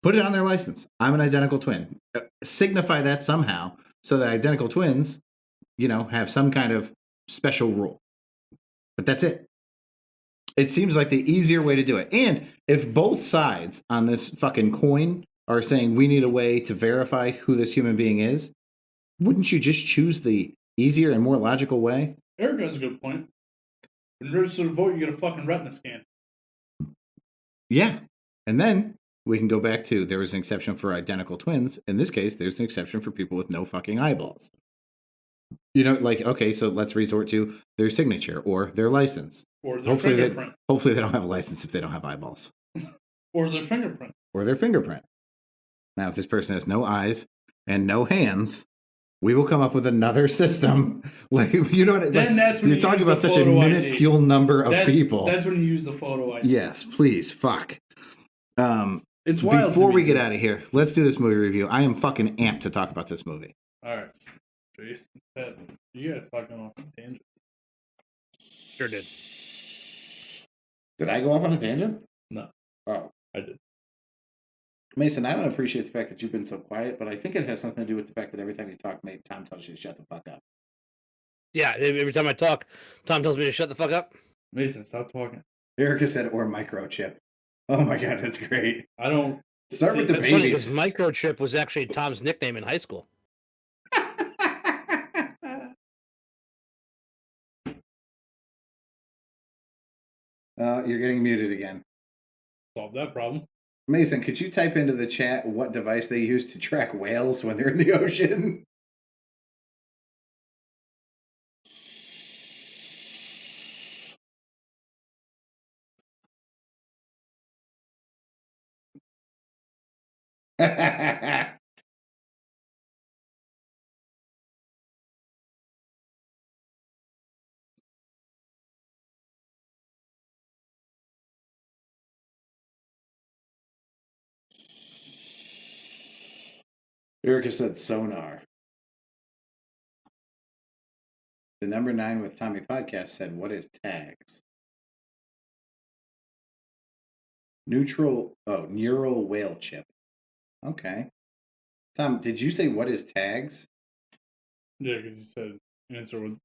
put it on their license. I'm an identical twin. Signify that somehow so that identical twins, you know, have some kind of special rule. But that's it. It seems like the easier way to do it. And if both sides on this fucking coin are saying we need a way to verify who this human being is, wouldn't you just choose the easier and more logical way? Eric has a good point. When you register to vote, you get a fucking retina scan. Yeah. And then we can go back to there is an exception for identical twins. In this case, there's an exception for people with no fucking eyeballs. You know, like, okay, so let's resort to their signature or their license. Or their fingerprint. Hopefully they don't have a license if they don't have eyeballs. Or their fingerprint. Or their fingerprint. Now, if this person has no eyes and no hands, we will come up with another system. Like, you know what? Then that's when you're talking about such a minuscule number of people. That's when you use the photo ID. Yes, please, fuck. It's wild. Before we get out of here, let's do this movie review. I am fucking amped to talk about this movie. All right, Jason, you guys talking off on a tangent? Sure did. Did I go off on a tangent? No. Oh, I did. Mason, I don't appreciate the fact that you've been so quiet, but I think it has something to do with the fact that every time you talk, Tom tells you to shut the fuck up. Yeah, every time I talk, Tom tells me to shut the fuck up. Mason, stop talking. Erica said, or microchip. Oh my god, that's great. I don't... Start with the that's babies. Funny, because microchip was actually Tom's nickname in high school. You're getting muted again. Solve that problem. Mason, could you type into the chat what device they use to track whales when they're in the ocean? Erica said sonar. The number 9 with Tommy podcast said, what is tags? Neural whale chip. Okay. Tom, did you say what is tags? Yeah, because you said answer with...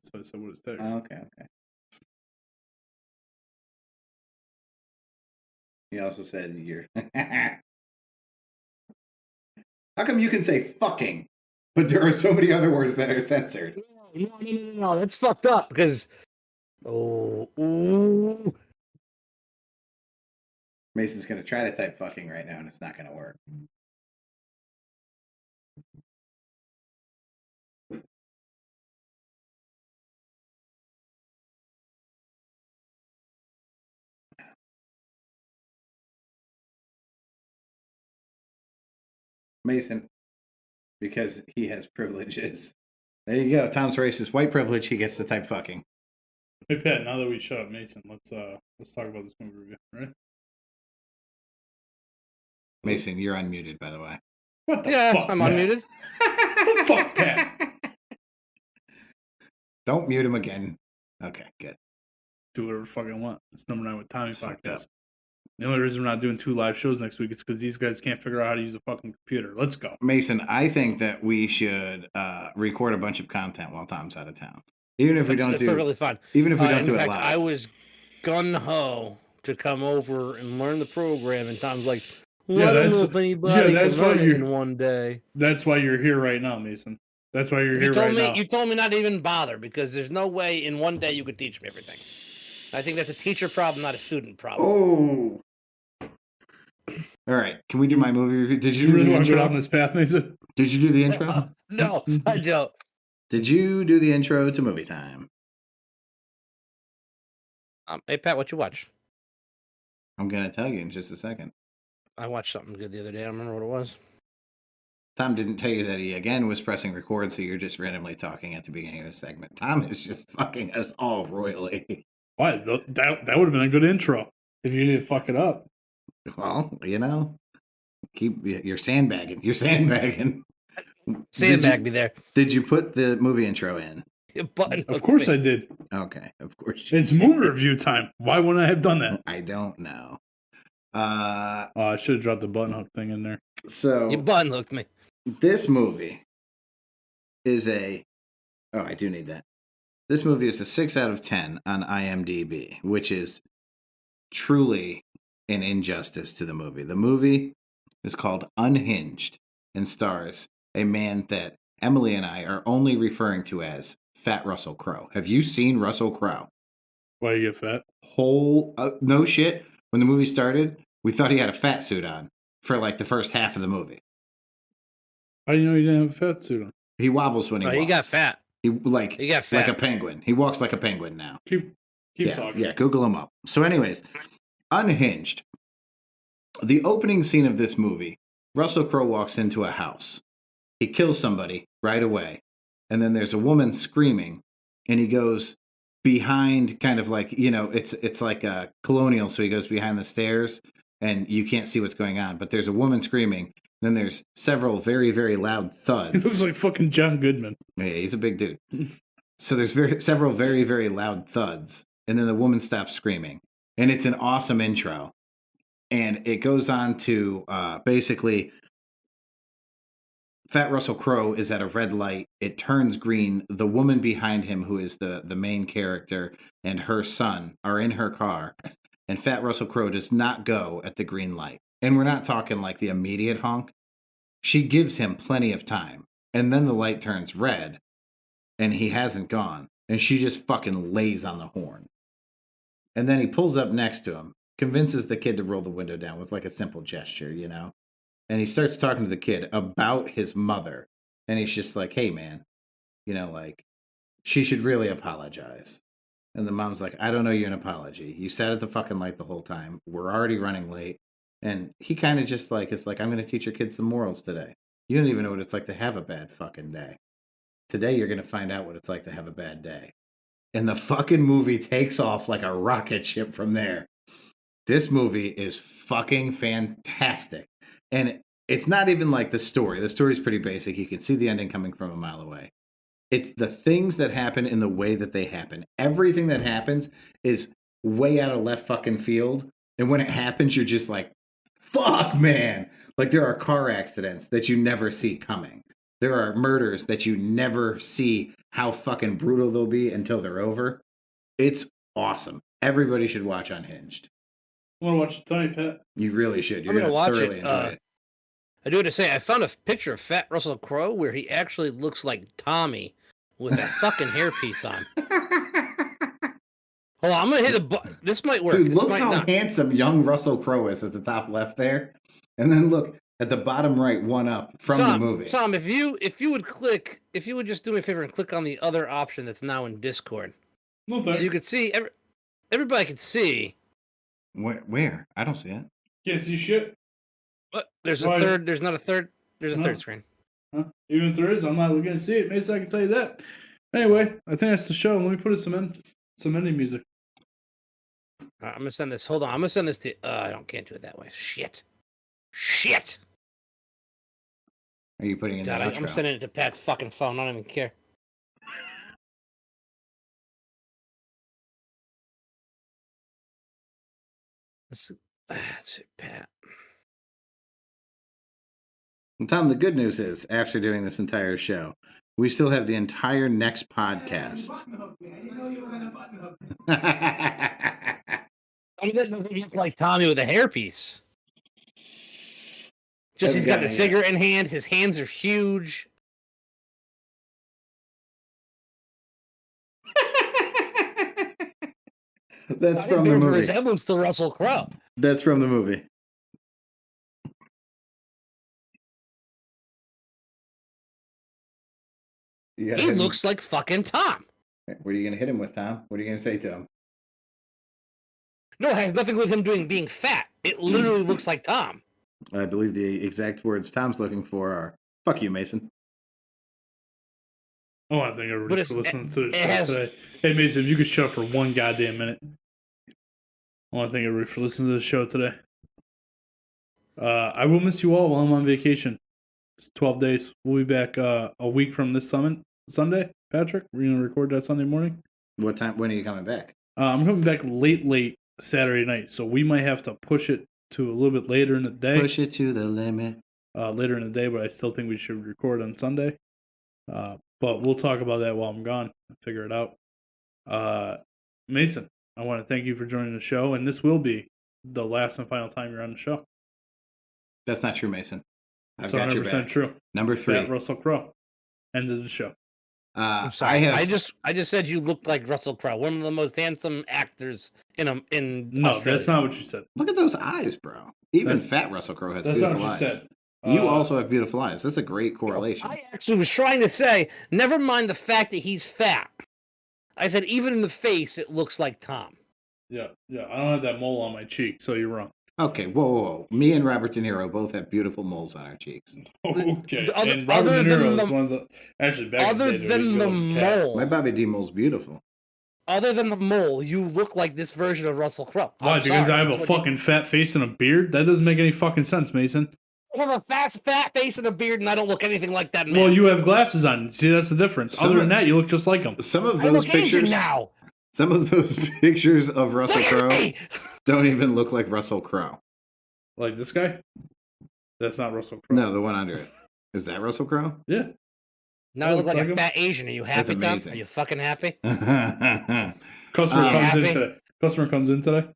So I said what is tags. Okay. He also said you're... How come you can say fucking, but there are so many other words that are censored? No, that's fucked up because... Ooh. Mason's going to try to type fucking right now, and it's not going to work. Mason, because he has privileges. There you go. Tom's racist. White privilege. He gets to type fucking. Hey Pat, now that we shut up Mason, let's talk about this movie review, right? Mason, you're unmuted, by the way. What the fuck? I'm unmuted. What the fuck, Pat? Don't mute him again. Okay, good. Do whatever the fuck I want. It's number 9 with Tommy podcast. The only reason we're not doing 2 live shows next week is because these guys can't figure out how to use a fucking computer. Let's go. Mason, I think that we should record a bunch of content while Tom's out of town. Even if we don't do it. Perfectly fine. Even if we don't in do fact, it live. I was gung-ho to come over and learn the program, and Tom's like, Yeah, I don't know that's- if anybody yeah, can that's why learn it you're- in one day. That's why you're here right now, Mason. That's why you're You here told right me now. you told me not to even bother because there's no way in one day you could teach me everything. I think that's a teacher problem, not a student problem. Oh. All right. Can we do my movie review? Did you You do really the want to go intro? down this path, Mason? Did you do the intro? No, I don't. Did you do the intro to Movie Time? Hey Pat, what you watch? I'm going to tell you in just a second. I watched something good the other day. I don't remember what it was. Tom didn't tell you that he again was pressing record, so you're just randomly talking at the beginning of the segment. Tom is just fucking us all royally. Why? That would have been a good intro if you didn't fuck it up. Well, you know, you're sandbagging. You're sandbagging. Sandbag me there. Did you put the movie intro in? Button. Of course I did. Okay, of course. It's movie review time. Why wouldn't I have done that? I don't know. I should have dropped the button hook thing in there. So You button hooked me. this movie is a. Oh, I do need that. This movie is a 6 out of 10 on IMDb, which is truly an injustice to the movie. The movie is called Unhinged and stars a man that Emily and I are only referring to as Fat Russell Crowe. Have you seen Russell Crowe? Why you get fat? No shit. When the movie started, we thought he had a fat suit on for like the first half of the movie. How do you know you didn't have a fat suit on? He wobbles when he walks. He got fat. He got fat. like a penguin. He walks like a penguin now. Keep talking. Yeah, Google him up. So, anyways, Unhinged. The opening scene of this movie, Russell Crowe walks into a house. He kills somebody right away. And then there's a woman screaming, and he goes behind, kind of like, you know, it's like a colonial, so he goes behind the stairs, and you can't see what's going on. But there's a woman screaming. Then there's several very, very loud thuds. He looks like fucking John Goodman. Yeah, he's a big dude. So there's several very, very loud thuds. And then the woman stops screaming. And it's an awesome intro. And it goes on to basically Fat Russell Crowe is at a red light. It turns green. The woman behind him, who is the main character, and her son are in her car. And Fat Russell Crowe does not go at the green light. And we're not talking like the immediate honk. She gives him plenty of time. And then the light turns red. And he hasn't gone. And she just fucking lays on the horn. And then he pulls up next to him, convinces the kid to roll the window down with like a simple gesture, you know? And he starts talking to the kid about his mother. And he's just like, hey, man, you know, like, she should really apologize. And the mom's like, I don't know you an apology. You sat at the fucking light the whole time. We're already running late. And he kind of just like, is like, I'm going to teach your kids some morals today. You don't even know what it's like to have a bad fucking day. Today, you're going to find out what it's like to have a bad day. And the fucking movie takes off like a rocket ship from there. This movie is fucking fantastic. And it's not even like the story. The story's pretty basic. You can see the ending coming from a mile away. It's the things that happen in the way that they happen. Everything that happens is way out of left fucking field. And when it happens, you're just like, fuck, man. Like there are car accidents that you never see coming. There are murders that you never see how fucking brutal they'll be until they're over. It's awesome. Everybody should watch Unhinged. I want to watch it tonight, Pat. You really should. You're I'm gonna watch thoroughly it. enjoy it. I do have to say, I found a picture of Fat Russell Crowe where he actually looks like Tommy with a fucking hairpiece on. Hold on, I'm gonna hit a button. This might work. Dude, This look might how not. handsome young Russell Crowe is at the top left there. And then look at the bottom right, one up from the movie. Tom, if you would just do me a favor and click on the other option that's now in Discord, No so thanks. you could see everybody can see. Where? I don't see it. Can't see shit. But there's a Why? third. There's not a third. There's a No. third screen. Huh? Even if there is, I'm not looking to see it. Maybe I can tell you that. Anyway, I think that's the show. Let me put in some ending music. I'm gonna send this. Hold on. I'm gonna send this to. Can't do it that way. Shit. Are you putting in God, the I'm outro? sending it to Pat's fucking phone. I don't even care. That's it, Pat. And Tom, the good news is, after doing this entire show, we still have the entire next podcast. I mean, that doesn't look like Tommy with a hairpiece. Just he's got the Yeah. cigarette in hand. His hands are huge. That's I think from the there's a movie. resemblance to Russell Crowe. That's from the movie. You gotta He hit him. looks like fucking Tom. What are you gonna hit him with, Tom? What are you gonna say to him? No, it has nothing with him being fat. It literally looks like Tom. I believe the exact words Tom's looking for are "fuck you, Mason." Oh, I thank everybody for listening to the show has- today. Hey, Mason, if you could shut up for one goddamn minute. I want to thank everybody for listening to the show today. I will miss you all while I'm on vacation. It's 12 days. We'll be back a week from this Sunday. Patrick, we're going to record that Sunday morning. What time? When are you coming back? I'm coming back late Saturday night, so we might have to push it to a little bit later in the day. Push it to the limit. Later in the day, but I still think we should record on Sunday. But we'll talk about that while I'm gone. Figure it out. Mason, I want to thank you for joining the show, and this will be the last and final time you're on the show. That's not true, Mason. I've It's got your 100% back. true. Number 3. Fat Russell Crowe. End of the show. I'm sorry. I just said you looked like Russell Crowe, one of the most handsome actors in No, Australia. that's not what you said. Look at those eyes, bro. Even That's- fat Russell Crowe has That's not beautiful what you eyes. said. You also have beautiful eyes. That's a great correlation. I actually was trying to say, never mind the fact that he's fat. I said, even in the face, it looks like Tom. Yeah. I don't have that mole on my cheek, so you're wrong. Okay, whoa. Me and Robert De Niro both have beautiful moles on our cheeks. Okay. other- And Robert other De than Niro is the- one of the actually back in the Other day, there than was the a cat. mole, My Bobby D mole's beautiful. other than the mole, you look like this version of Russell Crowe. Why? I'm Because sorry, I have that's a what you- fucking fat face and a beard? That doesn't make any fucking sense, Mason. I have a fat face and a beard, and I don't look anything like that man. Well, you have glasses on. See, that's the difference. Some Other than of- that, you look just like him. Some of I those look Asian pictures now. Some of those pictures of Russell Look at Crowe me. don't even look like Russell Crowe. Like this guy? That's not Russell Crowe. No, the one under it. Is that Russell Crowe? Yeah. Now I look like Like a him? fat Asian. Are you happy, Tom? amazing. Are you fucking happy? Yeah. Customer comes in happy? today. Customer comes in today.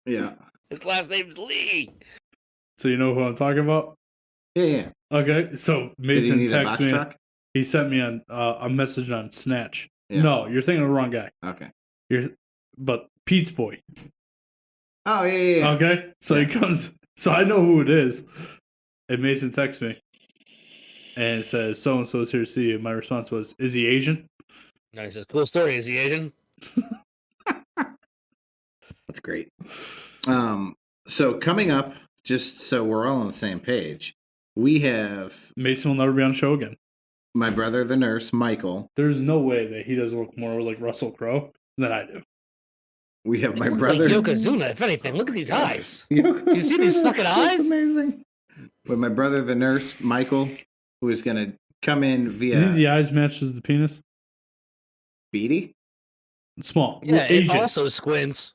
His last name's Lee. So you know who I'm talking about? Yeah. Okay. So Did he Mason need a texted box me. truck? He sent me a message on Snatch. Yeah. No, you're thinking of the wrong guy. Okay. But Pete's boy. Oh, yeah. Okay. So he comes. So I know who it is. And Mason texts me. And it says, so and so is here to see you. My response was, is he Asian? No, he says, cool story. Is he Asian? That's great. So coming up, just so we're all on the same page, we have Mason will never be on the show again. my brother, the nurse, Michael. There's no way that he doesn't look more like Russell Crowe than I do. We have my Looks brother. like Yokozuna, if anything. Look at these eyes. Do you see these fucking eyes? Amazing. With my brother, the nurse, Michael, who is going to come in You think via the eyes matches the penis? Beatty. Small. Yeah, it Asian. also squints.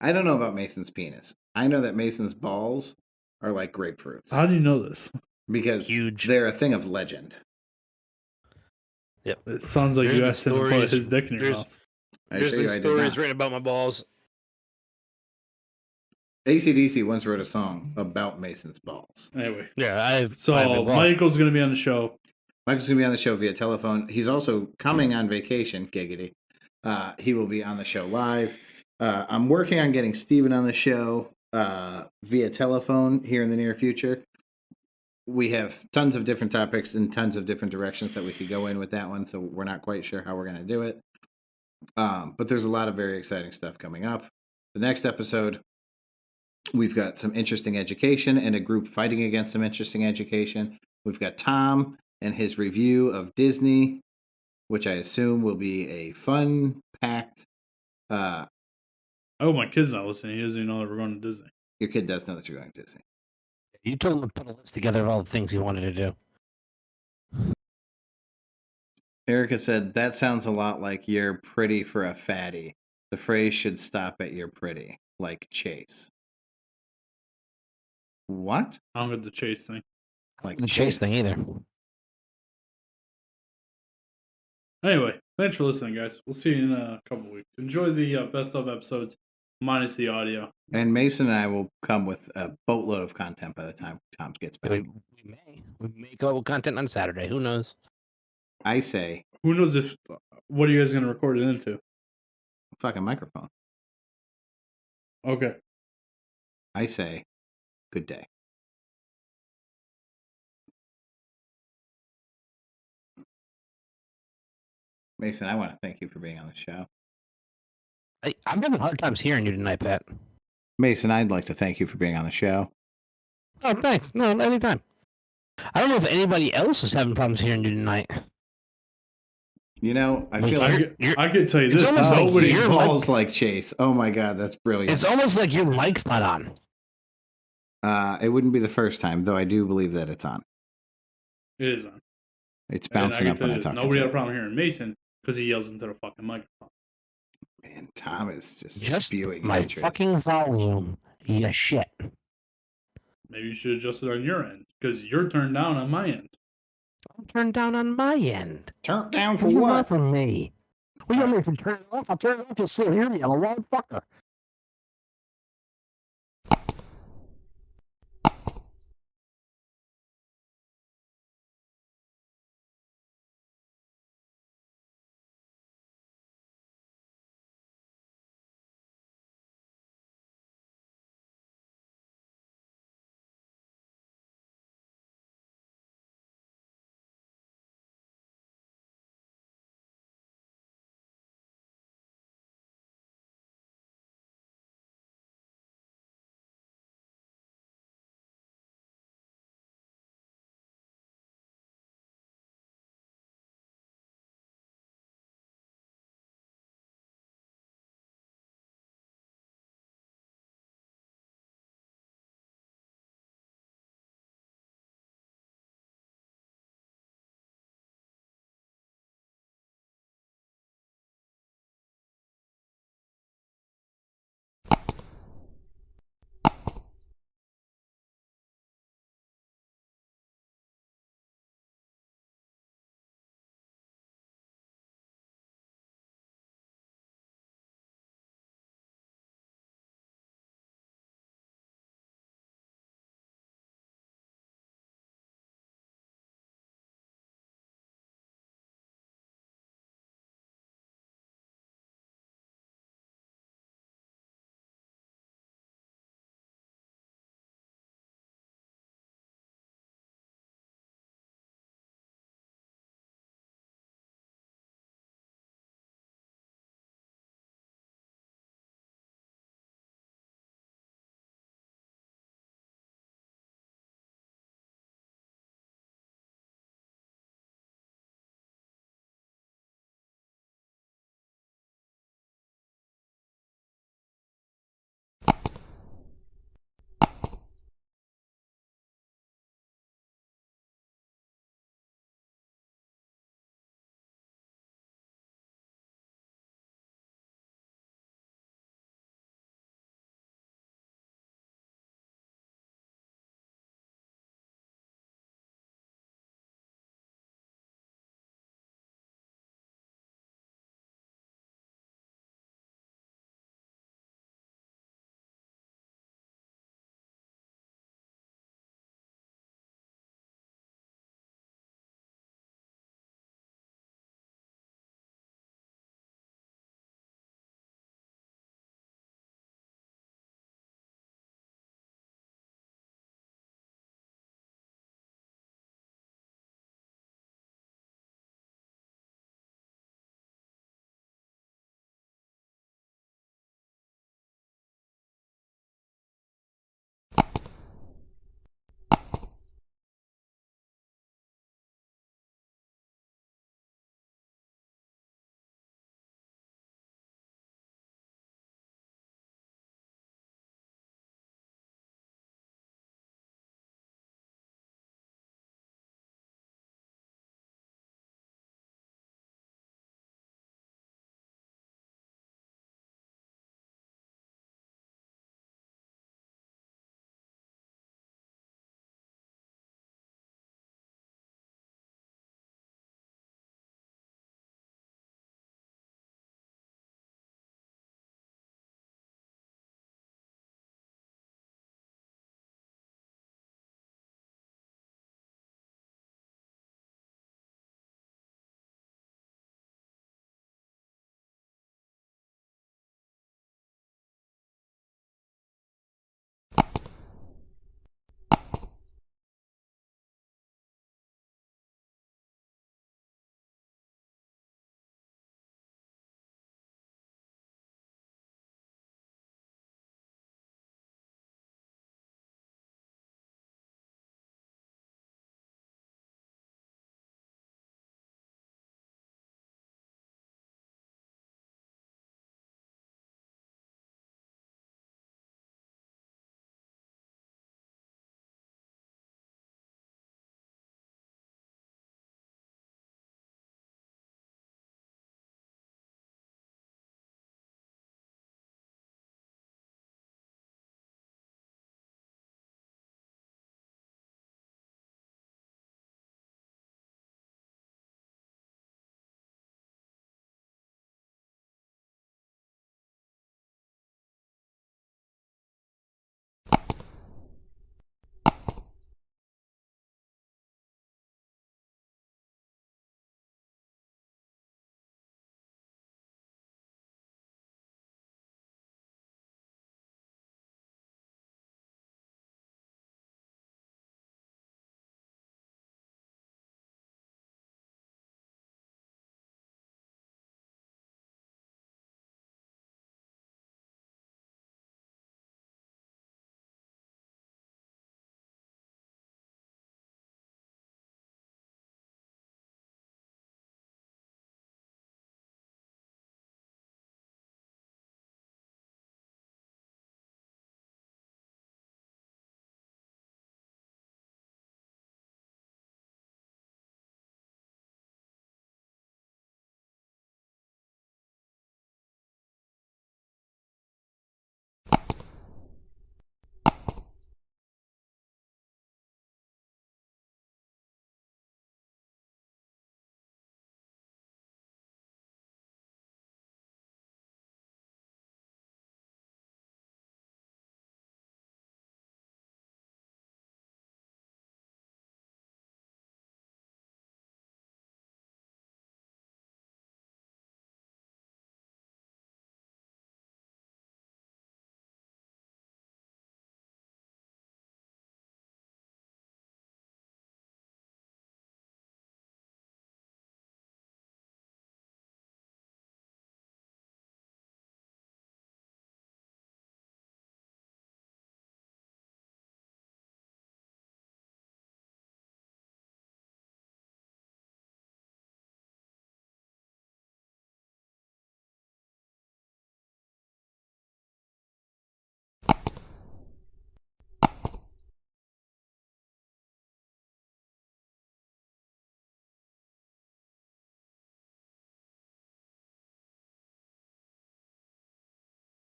I don't know about Mason's penis. I know that Mason's balls are like grapefruits How do you know this? because Huge. they're a thing of legend. It sounds like There's you been asked him to put stories- his dick in your there's- mouth. I There's assure you been I did stories not. written about my balls. AC/DC once wrote a song about Mason's balls. Anyway, Yeah, I've so balls. Michael's going to be on the show. Michael's going to be on the show via telephone. He's also coming on vacation, giggity. He will be on the show live. I'm working on getting Steven on the show via telephone here in the near future. We have tons of different topics and tons of different directions that we could go in with that one, so we're not quite sure how we're going to do it. But there's a lot of very exciting stuff coming up. The next episode, we've got some interesting education and a group fighting against some interesting education. We've got Tom and his review of Disney, which I assume will be a fun-packed. I hope my kid's not listening. He doesn't even know that we're going to Disney. Your kid does know that you're going to Disney. You told him to put a list together of all the things he wanted to do. Erica said, that sounds a lot like you're pretty for a fatty. The phrase should stop at you're pretty, like Chase. What? I don't get the chase thing. Like The chase thing either. Anyway, thanks for listening, guys. We'll see you in a couple weeks. Enjoy the best of episodes. minus the audio. And Mason and I will come with a boatload of content by the time Tom gets back. We may go with content on Saturday. Who knows? I say, Who knows if what are you guys going to record it into? fucking microphone. Okay. I say, good day. Mason, I want to thank you for being on the show. I'm having hard times hearing you tonight, Pat. Mason, I'd like to thank you for being on the show. Oh, thanks. No, anytime. I don't know if anybody else is having problems hearing you tonight. You know, I feel I like could tell you this. almost like Nobody you're balls like Chase. Oh my God, that's brilliant. It's almost like your mic's not on. It wouldn't be the first time, though I do believe that it's on. It is on. It's And I bouncing can up tell when you I this. talk. Nobody had a problem hearing Mason because he yells into the fucking microphone. Man, Tom is just Just spewing my hatred. fucking volume. Yeah, shit. Maybe you should adjust it on your end because you're turned down on my end. I'm turned down on my end. Turn down for What do you want what? from me? What do you want me to turn it off? I'll turn it off. You'll still hear me. I'm a loud fucker.